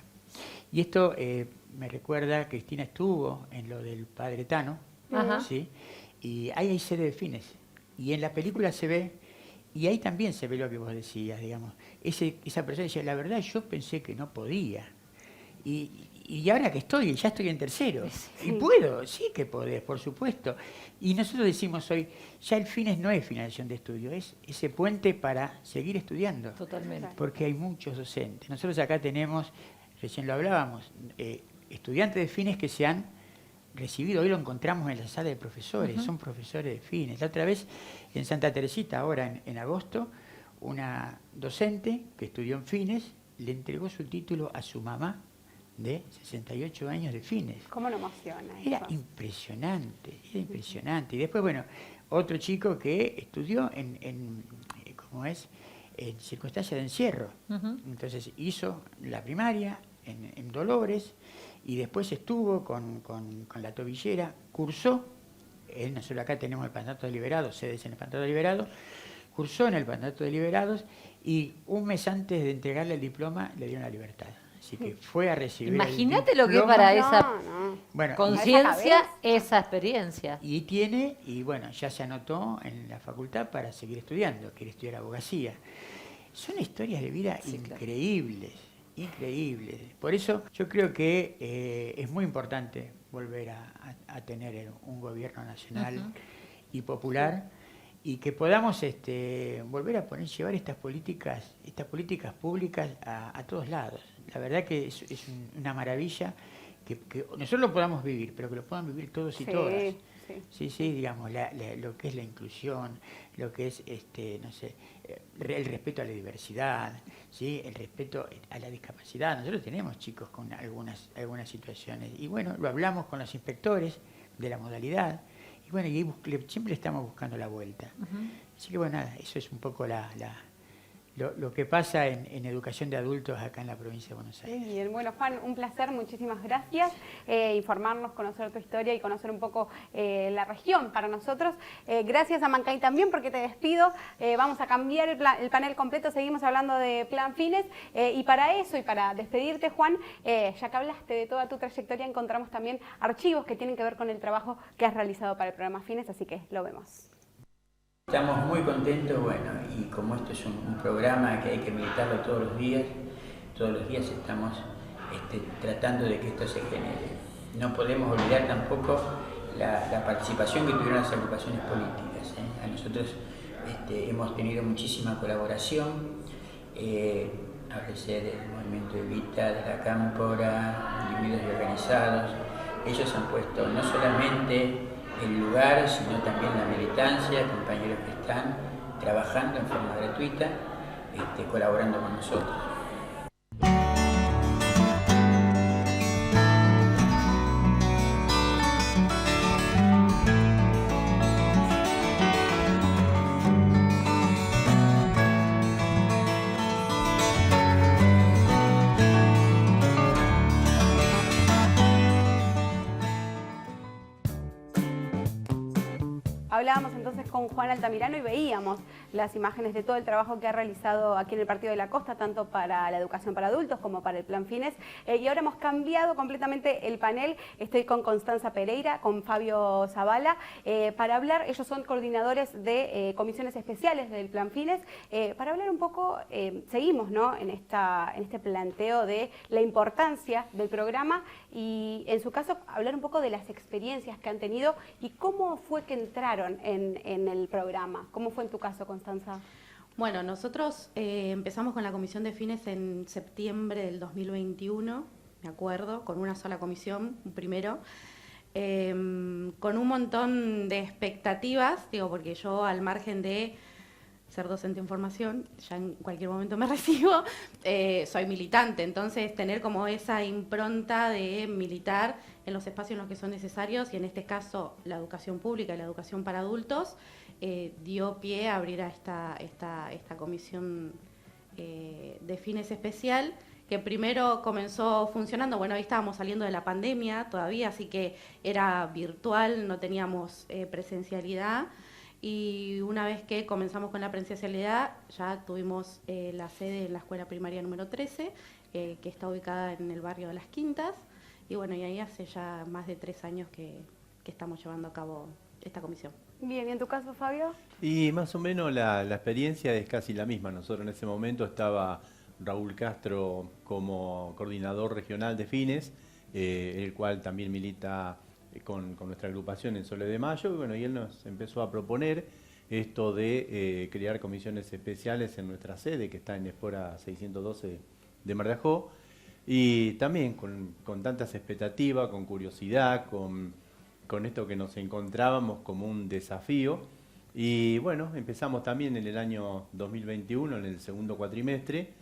Y esto me recuerda, Cristina estuvo en lo del Padre Tano, Ajá. ¿sí? Y ahí hay sede de Fines. Y en la película se ve, y ahí también se ve lo que vos decías, digamos. Esa persona decía, la verdad yo pensé que no podía. Y ahora que ya estoy en tercero. Sí. Y puedo, sí que podés, por supuesto. Y nosotros decimos hoy, ya el Fines no es finalización de estudio, es ese puente para seguir estudiando. Totalmente. Porque hay muchos docentes. Nosotros acá tenemos recién lo hablábamos, estudiantes de Fines que se han recibido, hoy lo encontramos en la sala de profesores, son profesores de Fines. La otra vez en Santa Teresita, ahora en agosto, una docente que estudió en Fines le entregó su título a su mamá de 68 años de Fines. ¿Cómo lo emociona Era eso? impresionante, era impresionante. Y después, bueno, otro chico que estudió en ¿cómo es? En circunstancias de encierro. Entonces hizo la primaria en Dolores y después estuvo con la tobillera, cursó, nosotros acá tenemos el Pantanato de Liberados, sedes en el Pantanato de Liberados, cursó en el Pantanato de Liberados y un mes antes de entregarle el diploma le dieron la libertad. Así que fue a recibir Imagínate el lo que es diploma. para esa Bueno, conciencia, esa experiencia. y bueno, ya se anotó en la facultad para seguir estudiando, quiere estudiar abogacía. Son historias de vida increíbles, increíbles. Por eso yo creo que es muy importante volver a tener un gobierno nacional y popular y que podamos volver a llevar estas políticas públicas a todos lados. La verdad que es una maravilla que nosotros lo podamos vivir, pero que lo puedan vivir todos y todas. Sí, digamos, lo que es la inclusión, lo que es, no sé, el respeto a la diversidad, ¿sí? El respeto a la discapacidad. Nosotros tenemos chicos con algunas situaciones y bueno, lo hablamos con los inspectores de la modalidad y bueno, y siempre estamos buscando la vuelta. Así que bueno, nada, eso es un poco lo que pasa en educación de adultos acá en la provincia de Buenos Aires. Bien, bueno Juan, un placer, muchísimas gracias, informarnos, conocer tu historia y conocer un poco la región para nosotros. Gracias a Mancay también porque te despido, vamos a cambiar el panel completo, seguimos hablando de Plan Fines y para eso y para despedirte Juan, ya que hablaste de toda tu trayectoria, encontramos también archivos que tienen que ver con el trabajo que has realizado para el programa Fines, así que lo vemos. Estamos muy contentos, bueno, y como esto es un programa que hay que militarlo todos los días estamos tratando de que esto se genere. No podemos olvidar tampoco la participación que tuvieron las agrupaciones políticas. A nosotros hemos tenido muchísima colaboración, háblese del Movimiento Evita, de la Cámpora, Unidos y Organizados. Ellos han puesto no solamente el lugar, sino también la militancia, compañeros que están trabajando en forma gratuita, colaborando con nosotros. Hablábamos entonces con Juan Altamirano y veíamos las imágenes de todo el trabajo que ha realizado aquí en el Partido de la Costa, tanto para la educación para adultos como para el Plan Fines. Y ahora hemos cambiado completamente el panel. Estoy con Constanza Pereira, con Fabio Zavala, para hablar, ellos son coordinadores de comisiones especiales del Plan Fines, para hablar un poco, seguimos, ¿no?, en este planteo de la importancia del programa y en su caso hablar un poco de las experiencias que han tenido y cómo fue que entraron en el programa. ¿Cómo fue en tu caso, Constanza? Bueno, nosotros empezamos con la comisión de Fines en septiembre del 2021, me acuerdo, con una sola comisión, primero, con un montón de expectativas, digo, porque yo al margen de ser docente en formación, ya en cualquier momento me recibo, soy militante, entonces tener como esa impronta de militar en los espacios en los que son necesarios, y en este caso la educación pública y la educación para adultos, dio pie a abrir a esta comisión de Fines especial, que primero comenzó funcionando, bueno, ahí estábamos saliendo de la pandemia todavía, así que era virtual, no teníamos presencialidad. Y una vez que comenzamos con la presencialidad, ya tuvimos la sede en la escuela primaria número 13, que está ubicada en el barrio de Las Quintas. Y bueno, y ahí hace ya más de 3 años que estamos llevando a cabo esta comisión. Bien, ¿y en tu caso, Fabio? Y más o menos la experiencia es casi la misma. Nosotros en ese momento estaba Raúl Castro como coordinador regional de Fines, el cual también milita con nuestra agrupación en Sole de Mayo, y bueno, y él nos empezó a proponer esto de crear comisiones especiales en nuestra sede, que está en Espora 612 de Mar de Ajó, y también con tantas expectativas, con curiosidad, con esto que nos encontrábamos como un desafío. Y bueno, empezamos también en el año 2021, en el segundo cuatrimestre,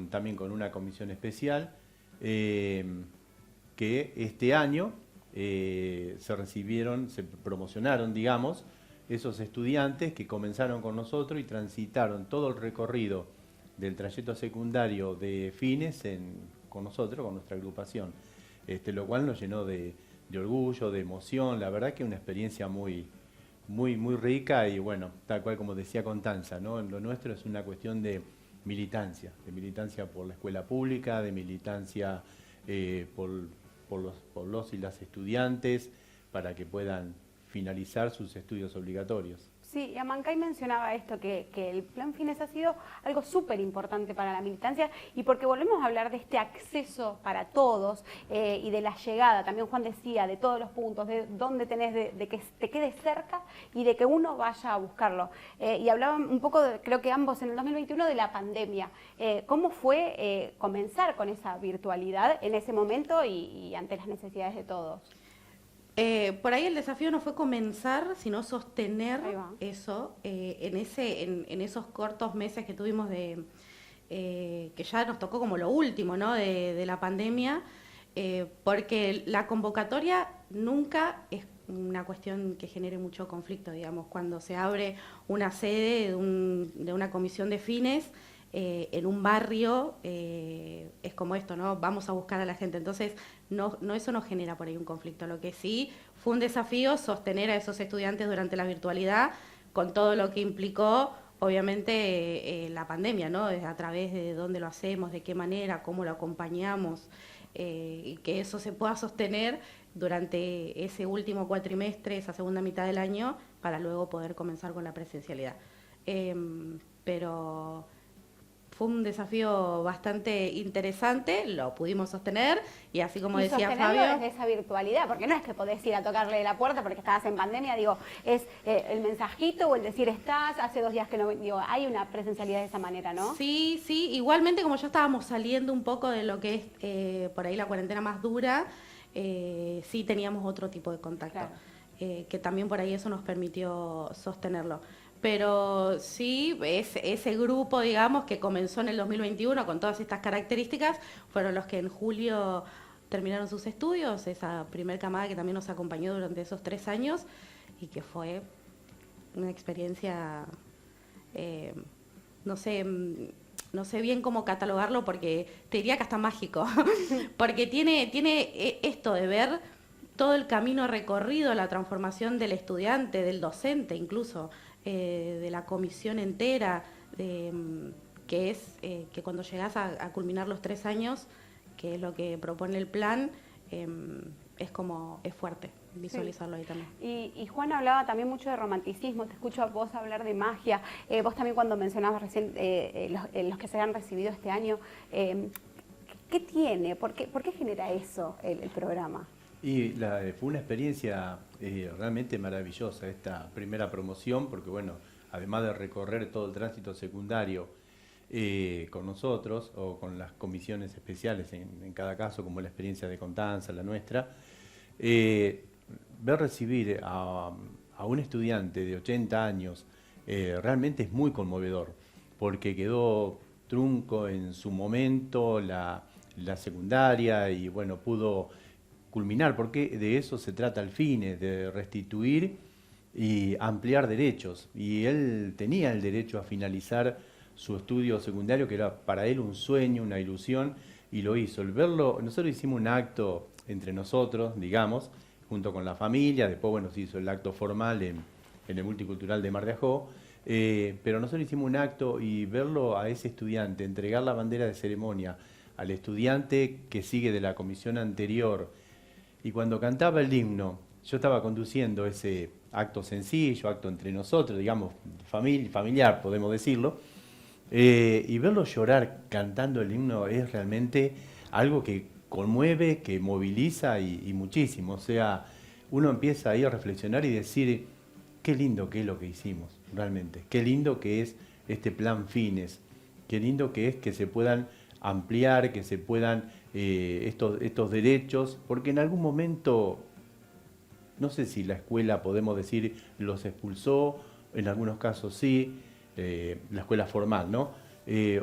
también con una comisión especial, que este año se promocionaron, digamos, esos estudiantes que comenzaron con nosotros y transitaron todo el recorrido del trayecto secundario de Fines con nosotros, con nuestra agrupación, lo cual nos llenó de orgullo, de emoción. La verdad que es una experiencia muy rica y bueno, tal cual como decía Constanza, ¿no? Lo nuestro es una cuestión de militancia por la escuela pública, de militancia por los y las estudiantes para que puedan finalizar sus estudios obligatorios. Sí, y Amancay mencionaba esto, que el Plan Fines ha sido algo súper importante para la militancia y porque volvemos a hablar de este acceso para todos y de la llegada, también Juan decía, de todos los puntos, de dónde tenés, de que te quede cerca y de que uno vaya a buscarlo. Y hablaban un poco, creo que ambos en el 2021, de la pandemia. ¿Cómo fue comenzar con esa virtualidad en ese momento y ante las necesidades de todos? Por ahí el desafío no fue comenzar, sino sostener eso en esos cortos meses que tuvimos que ya nos tocó como lo último, ¿no? de la pandemia, porque la convocatoria nunca es una cuestión que genere mucho conflicto, digamos, cuando se abre una sede de una comisión de fines. En un barrio es como esto, ¿no? Vamos a buscar a la gente. Entonces, eso no genera por ahí un conflicto. Lo que sí fue un desafío sostener a esos estudiantes durante la virtualidad con todo lo que implicó, obviamente, la pandemia, ¿no? A través de dónde lo hacemos, de qué manera, cómo lo acompañamos, y que eso se pueda sostener durante ese último cuatrimestre, esa segunda mitad del año, para luego poder comenzar con la presencialidad. Pero fue un desafío bastante interesante, lo pudimos sostener y así como decía Fabio, desde esa virtualidad, porque no es que podés ir a tocarle la puerta porque estabas en pandemia, digo, es el mensajito o el decir estás, hace 2 días que no, digo, hay una presencialidad de esa manera, ¿no? Sí, igualmente como ya estábamos saliendo un poco de lo que es por ahí la cuarentena más dura, sí teníamos otro tipo de contacto, claro. Que también por ahí eso nos permitió sostenerlo. Pero sí, ese grupo, digamos, que comenzó en el 2021 con todas estas características, fueron los que en julio terminaron sus estudios, esa primer camada que también nos acompañó durante esos 3 años y que fue una experiencia, no sé bien cómo catalogarlo porque te diría que hasta mágico, porque tiene esto de ver todo el camino recorrido, la transformación del estudiante, del docente incluso, de la comisión entera, que es que cuando llegás a culminar los 3 años, que es lo que propone el plan, es fuerte visualizarlo ahí también. Y Juan hablaba también mucho de romanticismo, te escucho a vos hablar de magia, vos también cuando mencionabas recién los que se han recibido este año, ¿qué tiene? ¿Por qué genera eso el programa? Y fue una experiencia realmente maravillosa esta primera promoción, porque bueno, además de recorrer todo el tránsito secundario con nosotros o con las comisiones especiales en cada caso, como la experiencia de Constanza, la nuestra, ver recibir a un estudiante de 80 años realmente es muy conmovedor, porque quedó trunco en su momento la secundaria y bueno, pudo culminar, porque de eso se trata al fin, de restituir y ampliar derechos. Y él tenía el derecho a finalizar su estudio secundario, que era para él un sueño, una ilusión, y lo hizo. El verlo, nosotros hicimos un acto entre nosotros, digamos, junto con la familia, después bueno, se hizo el acto formal en el Multicultural de Mar de Ajó, pero nosotros hicimos un acto y verlo a ese estudiante, entregar la bandera de ceremonia al estudiante que sigue de la comisión anterior, y cuando cantaba el himno, yo estaba conduciendo ese acto sencillo, acto entre nosotros, digamos, familiar, podemos decirlo, y verlo llorar cantando el himno es realmente algo que conmueve, que moviliza y muchísimo. O sea, uno empieza ahí a reflexionar y decir, qué lindo que es lo que hicimos, realmente. Qué lindo que es este plan Fines. Qué lindo que es que se puedan ampliar, que se puedan estos derechos, porque en algún momento, no sé si la escuela, podemos decir, los expulsó, en algunos casos sí, la escuela formal, ¿no?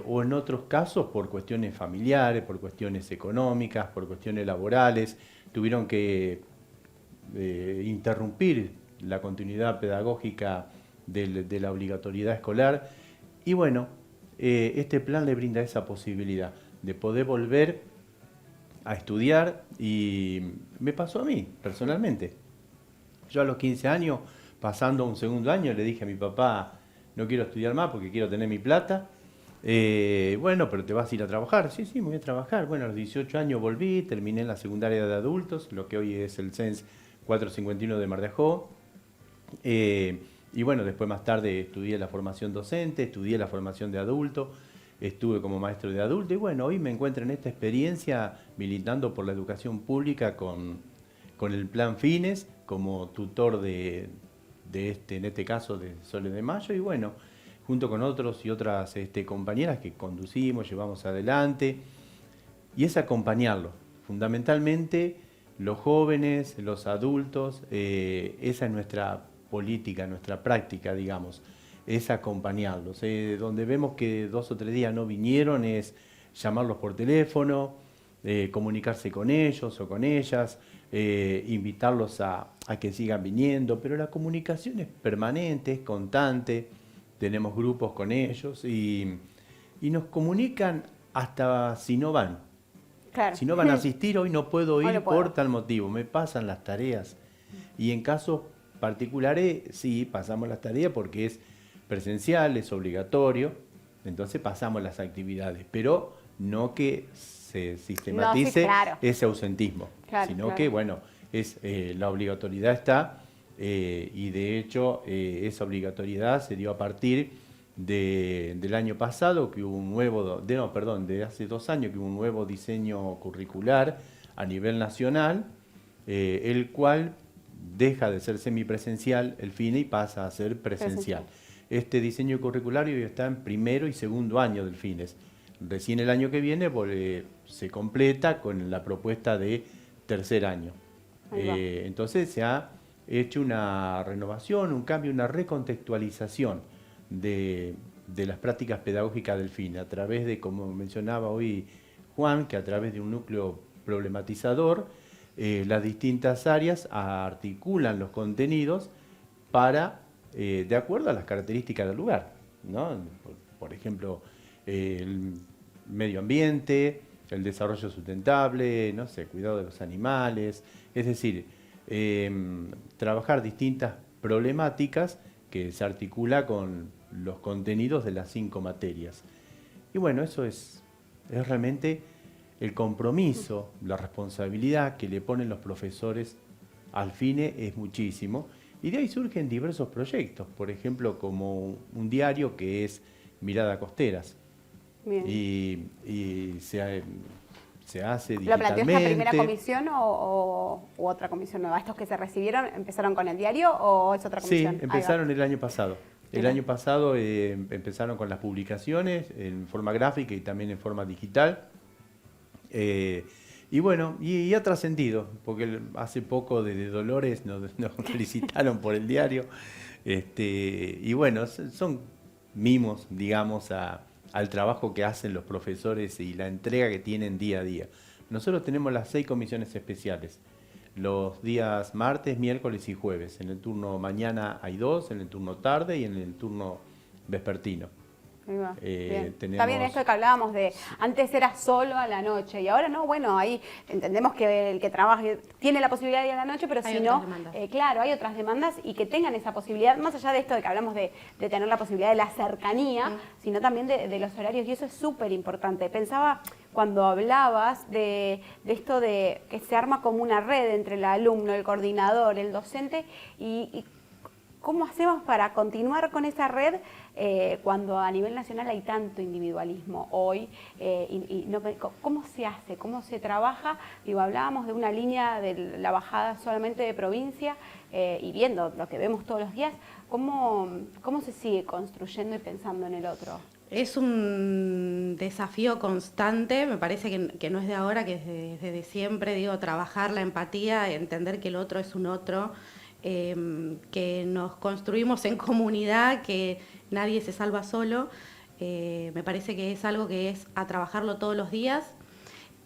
O en otros casos por cuestiones familiares, por cuestiones económicas, por cuestiones laborales, tuvieron que interrumpir la continuidad pedagógica de la obligatoriedad escolar. Y bueno, este plan le brinda esa posibilidad de poder volver a estudiar, y me pasó a mí, personalmente. Yo a los 15 años, pasando a un segundo año, le dije a mi papá, no quiero estudiar más porque quiero tener mi plata. Bueno, pero te vas a ir a trabajar. Sí, me voy a trabajar. Bueno, a los 18 años volví, terminé en la secundaria de adultos, lo que hoy es el CENS 451 de Mar de Ajó. Y bueno, después más tarde estudié la formación docente, estudié la formación de adulto, estuve como maestro de adulto, y bueno, hoy me encuentro en esta experiencia militando por la educación pública con el Plan Fines, como tutor en este caso de Sole de Mayo, y bueno, junto con otros y otras compañeras que conducimos, llevamos adelante, y es acompañarlos, fundamentalmente los jóvenes, los adultos, esa es nuestra política, nuestra práctica, digamos, es acompañarlos. Donde vemos que 2 o 3 días no vinieron es llamarlos por teléfono, comunicarse con ellos o con ellas, invitarlos a que sigan viniendo, pero la comunicación es permanente, es constante, tenemos grupos con ellos y nos comunican hasta si no van. Claro. Si no van a asistir, hoy no puedo ir no puedo. por tal motivo, me pasan las tareas. Y en casos particulares, sí, pasamos las tareas porque es presencial, es obligatorio, entonces pasamos las actividades, pero no que se sistematice No, sí, claro. ese ausentismo, Claro, sino claro. que, bueno, la obligatoriedad está, y de hecho esa obligatoriedad se dio a partir del año pasado, que hubo un nuevo, de hace 2 años, que hubo un nuevo diseño curricular a nivel nacional, el cual deja de ser semipresencial el FINE y pasa a ser presencial. Este diseño curricular hoy está en 1er y 2.er año del FINES. Recién el año que viene se completa con la propuesta de 3er año. Entonces se ha hecho una renovación, un cambio, una recontextualización de las prácticas pedagógicas del FINE a través de, como mencionaba hoy Juan, que a través de un núcleo problematizador, las distintas áreas articulan los contenidos para, de acuerdo a las características del lugar, ¿no? Por ejemplo, el medio ambiente, el desarrollo sustentable, no sé, cuidado de los animales, es decir, trabajar distintas problemáticas que se articula con los contenidos de las 5 materias. Y bueno, eso es realmente el compromiso, la responsabilidad que le ponen los profesores al FINE es muchísimo. Y de ahí surgen diversos proyectos, por ejemplo, como un diario que es Mirada Costeras. Bien. Y se hace digitalmente. ¿Lo planteó esta primera comisión u otra comisión nueva? ¿Estos que se recibieron empezaron con el diario o es otra comisión? Sí, empezaron el año pasado. El año pasado empezaron con las publicaciones en forma gráfica y también en forma digital. Y bueno, y ha trascendido, porque hace poco desde Dolores nos felicitaron por el diario. Y bueno, son mimos, digamos, al trabajo que hacen los profesores y la entrega que tienen día a día. Nosotros tenemos las 6 comisiones especiales, los días martes, miércoles y jueves. En el turno mañana hay 2, en el turno tarde y en el turno vespertino. Bien. Tenemos... Está bien esto de que hablábamos de, antes era solo a la noche y ahora no, bueno, ahí entendemos que el que trabaja tiene la posibilidad de ir a la noche, pero Hay si no, otras demandas. claro, hay otras demandas y que tengan esa posibilidad, más allá de esto de que hablamos de tener la posibilidad de la cercanía, sino también de los horarios, y eso es súper importante. Pensaba cuando hablabas de esto de que se arma como una red entre el alumno, el coordinador, el docente, y ¿cómo hacemos para continuar con esa red cuando a nivel nacional hay tanto individualismo hoy? ¿Cómo se hace? ¿Cómo se trabaja? Digo, hablábamos de una línea de la bajada solamente de provincia y viendo lo que vemos todos los días, ¿cómo se sigue construyendo y pensando en el otro? Es un desafío constante, me parece que no es de ahora, que es desde siempre, digo, trabajar la empatía, entender que el otro es un otro, que nos construimos en comunidad, que nadie se salva solo. Me parece que es algo que es a trabajarlo todos los días.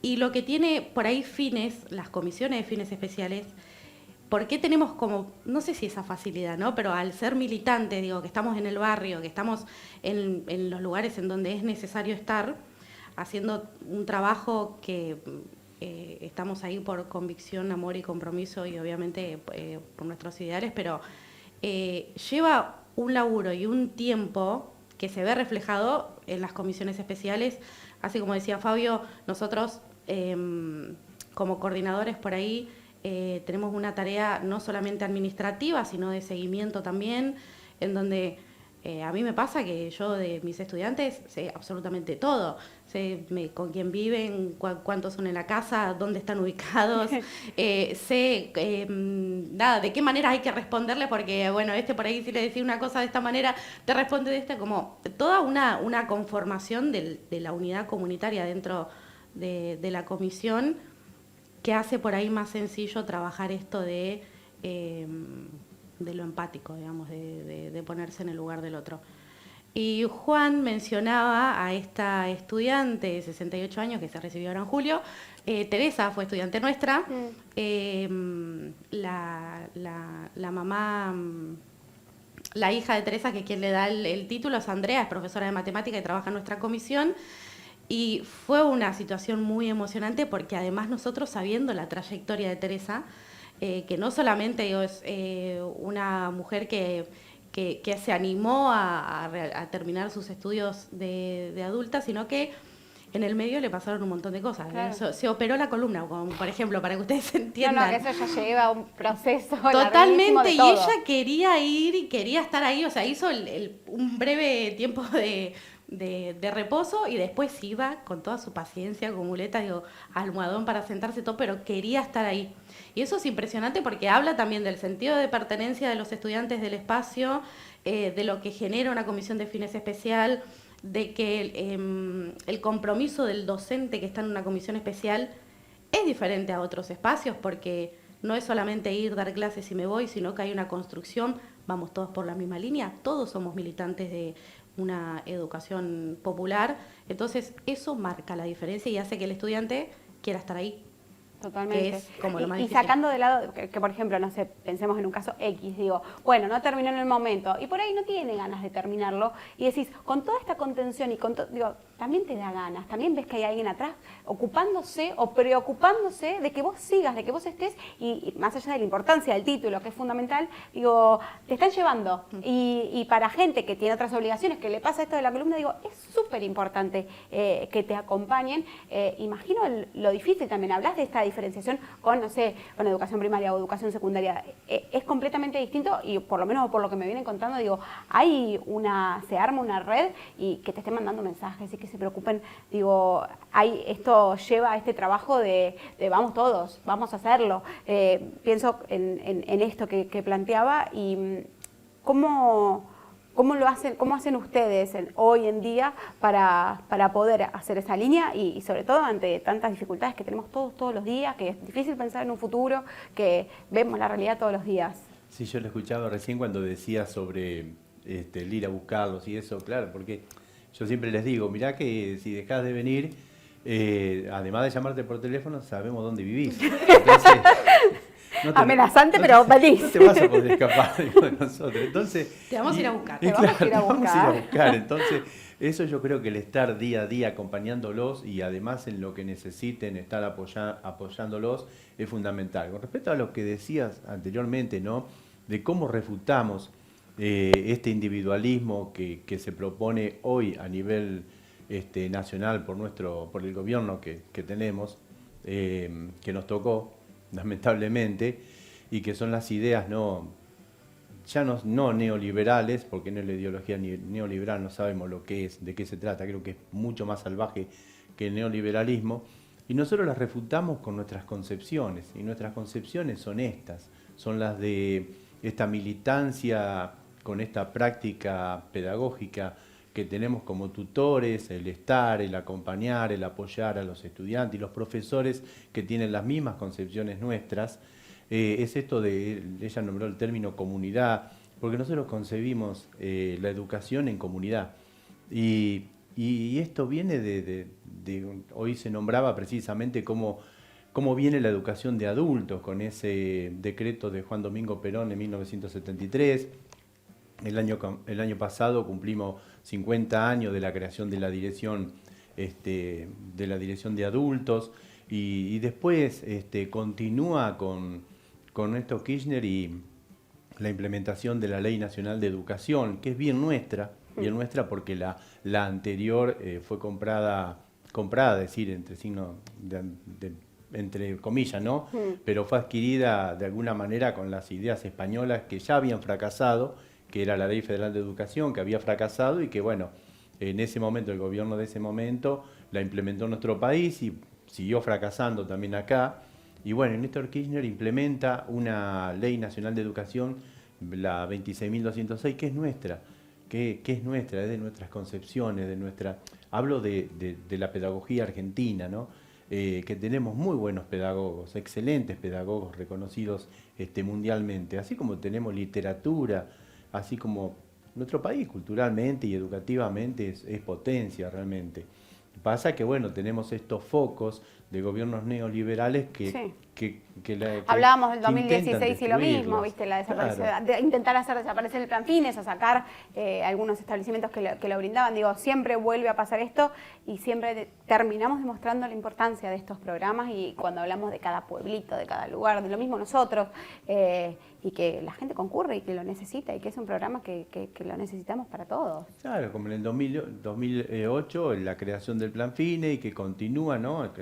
Y lo que tiene por ahí Fines, las comisiones de fines especiales, ¿por qué tenemos como, no sé si esa facilidad, ¿no? Pero al ser militantes, digo, que estamos en el barrio, que estamos en los lugares en donde es necesario estar, haciendo un trabajo que estamos ahí por convicción, amor y compromiso y obviamente por nuestros ideales, pero lleva un laburo y un tiempo que se ve reflejado en las comisiones especiales. Así como decía Fabio, nosotros como coordinadores por ahí tenemos una tarea no solamente administrativa, sino de seguimiento también, en donde a mí me pasa que yo de mis estudiantes sé absolutamente todo. Sé con quién viven, cuántos son en la casa, dónde están ubicados, sé nada, de qué manera hay que responderle, porque bueno, por ahí si le decís una cosa de esta manera, te responde de esta, como toda una conformación de la unidad comunitaria dentro de la comisión, que hace por ahí más sencillo trabajar esto de lo empático, digamos, de ponerse en el lugar del otro. Y Juan mencionaba a esta estudiante de 68 años que se recibió ahora en julio. Teresa fue estudiante nuestra. La mamá, la hija de Teresa, que es quien le da el título, es Andrea, es profesora de matemática y trabaja en nuestra comisión. Y fue una situación muy emocionante porque además nosotros, sabiendo la trayectoria de Teresa, que no solamente es una mujer que se animó a terminar sus estudios de adulta, sino que en el medio le pasaron un montón de cosas. Claro. Se operó la columna, como por ejemplo, para que ustedes entiendan. No, que eso ya lleva un proceso Totalmente, de y todo. ella quería ir y quería estar ahí, o sea, hizo un breve tiempo de reposo y después iba con toda su paciencia, con muleta, digo, almohadón para sentarse todo, pero quería estar ahí. Y eso es impresionante porque habla también del sentido de pertenencia de los estudiantes del espacio, de lo que genera una comisión de fines especial, de que el compromiso del docente que está en una comisión especial es diferente a otros espacios, porque no es solamente ir, dar clases y me voy, sino que hay una construcción, vamos todos por la misma línea, todos somos militantes de una educación popular, entonces eso marca la diferencia y hace que el estudiante quiera estar ahí. Totalmente. Que es como lo más y difícil. sacando de lado, que por ejemplo, no sé, pensemos en un caso X, digo, bueno, no terminó en el momento, y por ahí no tiene ganas de terminarlo, y decís, con toda esta contención y con digo, también te da ganas, también ves que hay alguien atrás ocupándose o preocupándose de que vos sigas, de que vos estés, y más allá de la importancia del título, que es fundamental, digo, te están llevando. Y para gente que tiene otras obligaciones, que le pasa esto de la columna, digo, es súper importante que te acompañen. Imagino lo difícil también, hablas de esta diferenciación con, no sé, con educación primaria o educación secundaria. Es completamente distinto y por lo menos por lo que me vienen contando, digo, se arma una red y que te estén mandando mensajes y que se preocupen, digo, esto lleva a este trabajo de vamos todos, vamos a hacerlo. Pienso en esto que planteaba y ¿cómo hacen ustedes hoy en día para poder hacer esa línea y sobre todo ante tantas dificultades que tenemos todos los días, que es difícil pensar en un futuro, que vemos la realidad todos los días? Sí, yo lo escuchaba recién cuando decía sobre el ir a buscarlos y eso, claro, porque yo siempre les digo, mirá que si dejás de venir, además de llamarte por teléfono, sabemos dónde vivís. Entonces, amenazante, pero venís. No te vas a poder escapar de nosotros. Entonces, Te vamos a ir a buscar. Te vamos a ir a buscar. Entonces, eso yo creo que el estar día a día acompañándolos y además en lo que necesiten estar apoyándolos es fundamental. Con respecto a lo que decías anteriormente, ¿no? De cómo refutamos este individualismo que se propone hoy a nivel nacional por el gobierno que tenemos, que nos tocó, lamentablemente, y que son las ideas no neoliberales, porque no es la ideología neoliberal, no sabemos lo que es, de qué se trata, creo que es mucho más salvaje que el neoliberalismo, y nosotros las refutamos con nuestras concepciones, y nuestras concepciones son estas, son las de esta militancia con esta práctica pedagógica que tenemos como tutores, el estar, el acompañar, el apoyar a los estudiantes y los profesores que tienen las mismas concepciones nuestras, es esto de, ella nombró el término comunidad, porque nosotros concebimos la educación en comunidad. Y esto viene hoy se nombraba precisamente cómo viene la educación de adultos con ese decreto de Juan Domingo Perón en 1973. El año pasado cumplimos 50 años de la creación de la dirección de adultos y después continúa con Néstor Kirchner y la implementación de la Ley Nacional de Educación, que es bien nuestra porque la anterior fue comprada, es decir, entre signos entre comillas, ¿no? Pero fue adquirida de alguna manera con las ideas españolas que ya habían fracasado, que era la Ley Federal de Educación, que había fracasado y que, bueno, en ese momento, el gobierno de ese momento la implementó en nuestro país y siguió fracasando también acá. Y bueno, Néstor Kirchner implementa una Ley Nacional de Educación, la 26.206, que es nuestra, que es nuestra, es de nuestras concepciones, hablo de la pedagogía argentina, ¿no? Que tenemos muy buenos pedagogos, excelentes pedagogos reconocidos mundialmente, así como tenemos literatura, así como nuestro país culturalmente y educativamente es potencia realmente. Pasa que, bueno, tenemos estos focos de gobiernos neoliberales que hablábamos del 2016 y lo mismo, destruirlos. ¿viste? De intentar hacer desaparecer el Plan Fines o sacar algunos establecimientos que lo brindaban. Digo, siempre vuelve a pasar esto y siempre terminamos demostrando la importancia de estos programas y cuando hablamos de cada pueblito, de cada lugar, de lo mismo nosotros, y que la gente concurre y que lo necesita y que es un programa que lo necesitamos para todos. Claro, como en el 2008, la creación del Plan Fines y que continúa, ¿no?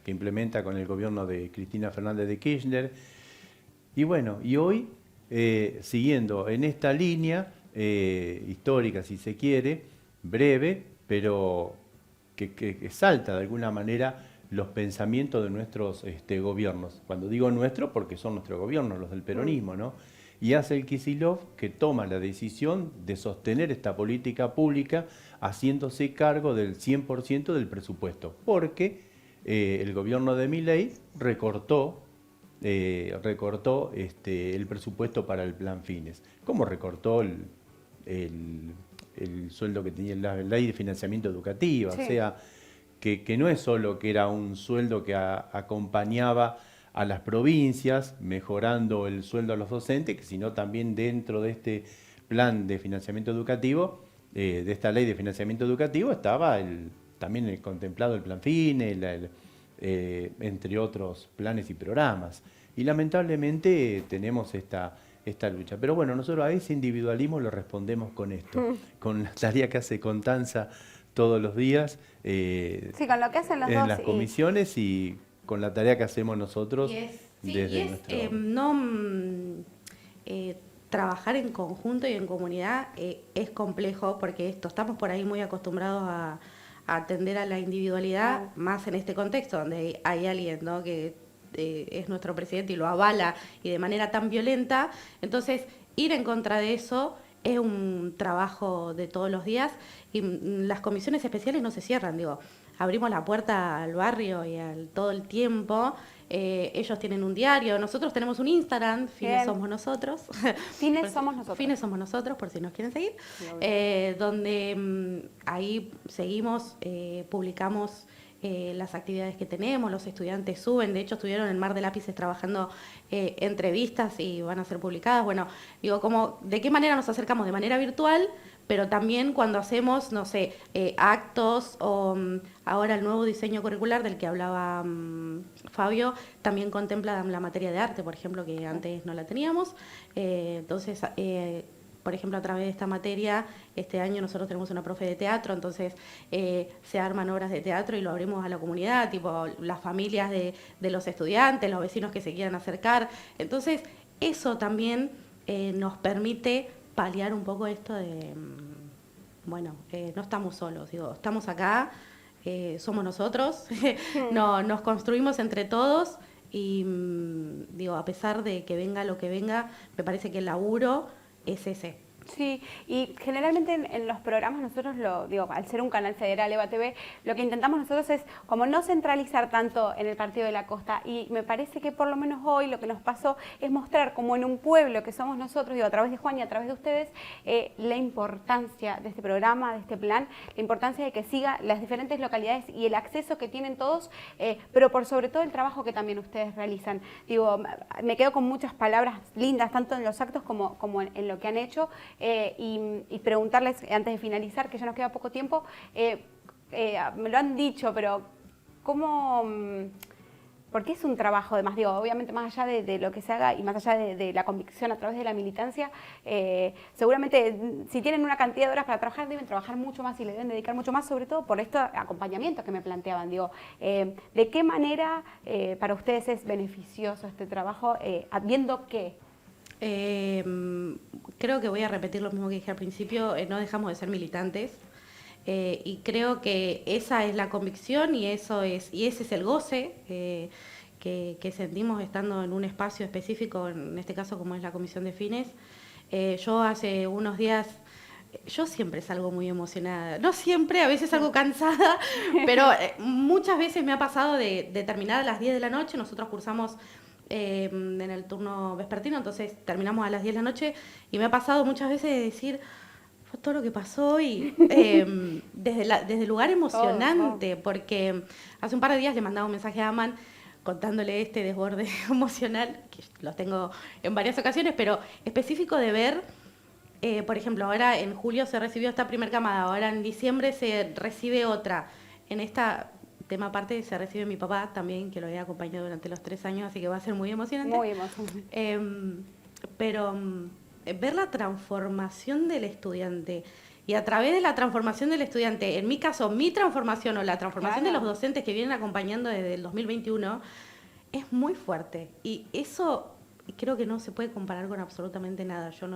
Que implementa con el gobierno de Cristina Fernández de Kirchner. Y bueno, y hoy, siguiendo en esta línea histórica, si se quiere, breve, pero que salta de alguna manera los pensamientos de nuestros gobiernos. Cuando digo nuestro, porque son nuestros gobiernos, los del peronismo, ¿no? Y hace el Kicillof que toma la decisión de sostener esta política pública haciéndose cargo del 100% del presupuesto, porque el gobierno de Milei recortó el presupuesto para el Plan Fines. ¿Cómo recortó el sueldo que tenía la ley de financiamiento educativo? Sí. O sea, que no es solo que era un sueldo que acompañaba a las provincias, mejorando el sueldo a los docentes, sino también dentro de este plan de financiamiento educativo, de esta ley de financiamiento educativo, estaba también el contemplado el Plan Fines, entre otros planes y programas. Y lamentablemente tenemos esta lucha. Pero bueno, nosotros a ese individualismo lo respondemos con esto, con la tarea que hace Constanza todos los días, sí, con lo que hacen los en dos, las comisiones y con la tarea que hacemos nosotros trabajar en conjunto y en comunidad es complejo porque estamos por ahí muy acostumbrados a atender a la individualidad, más en este contexto donde hay alguien, ¿no?, que es nuestro presidente y lo avala y de manera tan violenta. Entonces, ir en contra de eso es un trabajo de todos los días y las comisiones especiales no se cierran, digo, abrimos la puerta al barrio y todo el tiempo. Ellos tienen un diario, nosotros tenemos un Instagram, Fines Somos Nosotros. Fines Somos Nosotros. Fines Somos Nosotros, por si nos quieren seguir. Donde ahí seguimos, publicamos las actividades que tenemos, los estudiantes suben, de hecho estuvieron en Mar de Lápices trabajando entrevistas y van a ser publicadas. Bueno, digo, ¿de qué manera nos acercamos? De manera virtual, pero también cuando hacemos, no sé, actos o ahora el nuevo diseño curricular del que hablaba Fabio, también contempla la materia de arte, por ejemplo, que antes no la teníamos. Entonces, por ejemplo, a través de esta materia, este año nosotros tenemos una profe de teatro, entonces se arman obras de teatro y lo abrimos a la comunidad, tipo las familias de los estudiantes, los vecinos que se quieran acercar. Entonces, eso también nos permite paliar un poco esto de, no estamos solos, digo, estamos acá, somos nosotros, nos construimos entre todos y, digo, a pesar de que venga lo que venga, me parece que el laburo es ese, Sí, y generalmente en los programas nosotros al ser un canal federal, EVA TV, lo que intentamos nosotros es como no centralizar tanto en el Partido de la Costa, y me parece que por lo menos hoy lo que nos pasó es mostrar como en un pueblo que somos nosotros, a través de Juan y a través de ustedes, la importancia de este programa, de este plan, la importancia de que siga las diferentes localidades y el acceso que tienen todos, pero por sobre todo el trabajo que también ustedes realizan. Me quedo con muchas palabras lindas, tanto en los actos como en lo que han hecho. Y preguntarles, antes de finalizar, que ya nos queda poco tiempo, me lo han dicho, pero ¿cómo...? Porque es un trabajo, además, obviamente más allá de lo que se haga y más allá de la convicción a través de la militancia, seguramente si tienen una cantidad de horas para trabajar, deben trabajar mucho más y le deben dedicar mucho más, sobre todo por este acompañamiento que me planteaban. ¿De qué manera para ustedes es beneficioso este trabajo, viendo que... Creo que voy a repetir lo mismo que dije al principio, no dejamos de ser militantes, y creo que esa es la convicción y ese es el goce que sentimos estando en un espacio específico, en este caso como es la Comisión de Fines. Yo hace unos días, yo siempre salgo muy emocionada, no siempre, a veces salgo cansada, pero muchas veces me ha pasado de terminar a las 10 de la noche. Nosotros cursamos en el turno vespertino, entonces terminamos a las 10 de la noche, y me ha pasado muchas veces de decir, fue todo lo que pasó, y desde el lugar emocionante, porque hace un par de días le mandaba un mensaje a Aman contándole este desborde emocional, que los tengo en varias ocasiones, pero específico de ver, por ejemplo, ahora en julio se recibió esta primera camada, ahora en diciembre se recibe otra, en esta... tema aparte se recibe mi papá también, que lo había acompañado durante los 3 años, así que va a ser muy emocionante. Muy emocionante. Pero ver la transformación del estudiante, y a través de la transformación del estudiante, en mi caso, mi transformación o la transformación de los docentes que vienen acompañando desde el 2021, es muy fuerte. Y eso creo que no se puede comparar con absolutamente nada. Yo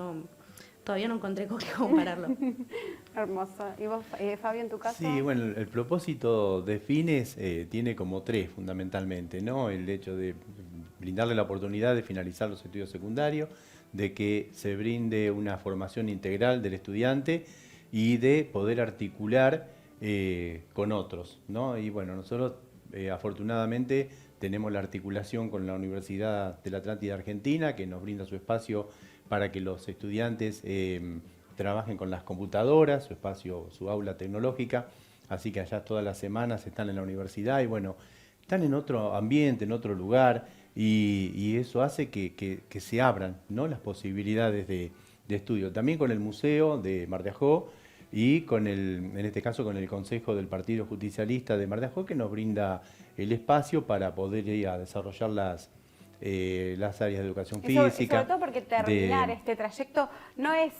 todavía no encontré con qué compararlo. Hermoso. ¿Y vos, Fabio, en tu caso? Sí, bueno, el propósito de Fines tiene como 3 fundamentalmente, ¿no? El hecho de brindarle la oportunidad de finalizar los estudios secundarios, de que se brinde una formación integral del estudiante y de poder articular con otros, ¿no? Y bueno, nosotros afortunadamente tenemos la articulación con la Universidad de la Atlántida Argentina, que nos brinda su espacio para que los estudiantes trabajen con las computadoras, su espacio, su aula tecnológica, así que allá todas las semanas están en la universidad y bueno, están en otro ambiente, en otro lugar, y eso hace que se abran, ¿no?, las posibilidades de estudio. También con el Museo de Mar de Ajó y en este caso con el Consejo del Partido Justicialista de Mar de Ajó, que nos brinda el espacio para poder ir a desarrollar las áreas de educación física. Y sobre todo porque terminar este trayecto no es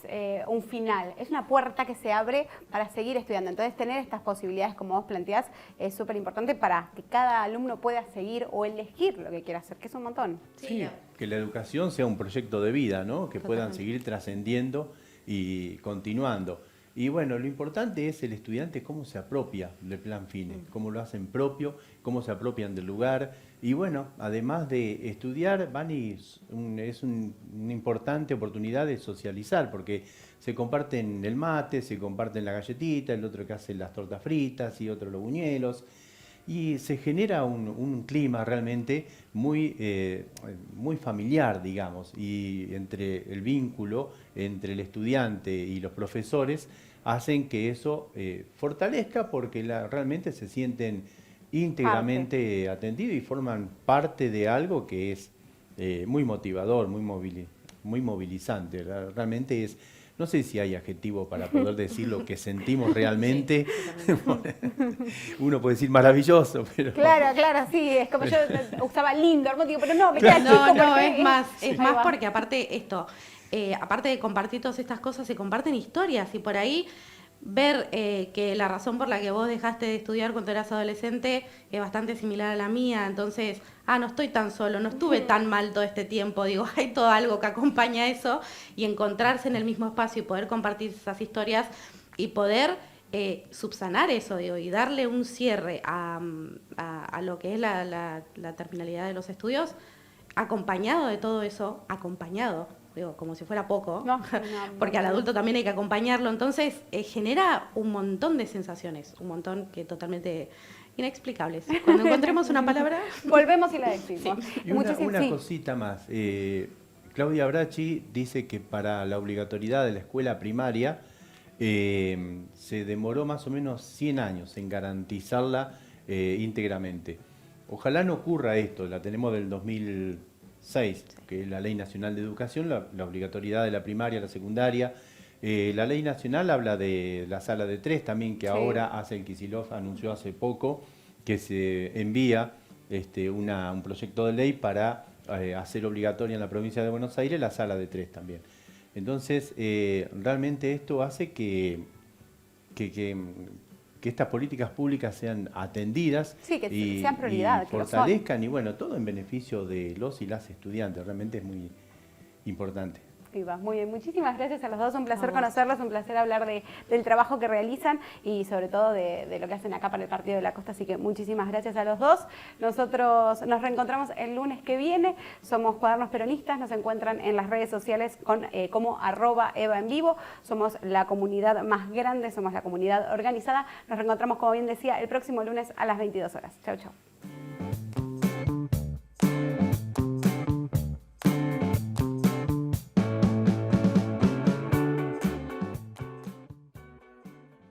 un final, es una puerta que se abre para seguir estudiando. Entonces tener estas posibilidades, como vos planteás, es súper importante para que cada alumno pueda seguir o elegir lo que quiera hacer, que es un montón. Sí, que la educación sea un proyecto de vida, ¿no?, que puedan seguir trascendiendo y continuando. Y bueno, lo importante es el estudiante cómo se apropia del plan Fines, cómo lo hacen propio, cómo se apropian del lugar. Y bueno, además de estudiar, es una importante oportunidad de socializar, porque se comparten el mate, se comparten la galletita, el otro que hace las tortas fritas y otro los buñuelos. Y se genera un clima realmente muy familiar, digamos, y entre el vínculo entre el estudiante y los profesores hacen que eso fortalezca, porque realmente se sienten íntegramente atendidos y forman parte de algo que es muy motivador, muy movilizante. Realmente es... No sé si hay adjetivo para poder decir lo que sentimos realmente. Uno puede decir maravilloso, pero... Claro, sí, es como yo usaba lindo, hermoso, pero no, me queda chico. No, es más porque aparte aparte de compartir todas estas cosas, se comparten historias, y por ahí ver que la razón por la que vos dejaste de estudiar cuando eras adolescente es bastante similar a la mía, entonces, no estoy tan solo, no estuve tan mal todo este tiempo, digo, hay todo algo que acompaña eso, y encontrarse en el mismo espacio y poder compartir esas historias y poder subsanar eso, digo, y darle un cierre a lo que es la terminalidad de los estudios, acompañado de todo eso, digo, como si fuera poco, No, porque al adulto también hay que acompañarlo. Entonces, genera un montón de sensaciones, un montón que totalmente inexplicables. Cuando encontremos una palabra... Volvemos y la decimos. Y una cosita más. Claudia Bracci dice que para la obligatoriedad de la escuela primaria se demoró más o menos 100 años en garantizarla íntegramente. Ojalá no ocurra esto, la tenemos del 2006, que es la Ley Nacional de Educación, la obligatoriedad de la primaria, la secundaria. La Ley Nacional habla de la sala de 3 también, que ahora Axel Kicillof anunció hace poco que se envía un proyecto de ley para hacer obligatoria en la provincia de Buenos Aires la sala de 3 también. Entonces, realmente esto hace que estas políticas públicas sean atendidas que sean prioridad, y fortalezcan, y bueno, todo en beneficio de los y las estudiantes. Realmente es muy importante. Muy bien, muchísimas gracias a los dos, un placer conocerlos, un placer hablar del trabajo que realizan y sobre todo de lo que hacen acá para el Partido de la Costa, así que muchísimas gracias a los dos. Nosotros nos reencontramos el lunes que viene, somos Cuadernos Peronistas, nos encuentran en las redes sociales como @EvaEnVivo, somos la comunidad más grande, somos la comunidad organizada, nos reencontramos, como bien decía, el próximo lunes a las 22 horas. Chau, chau.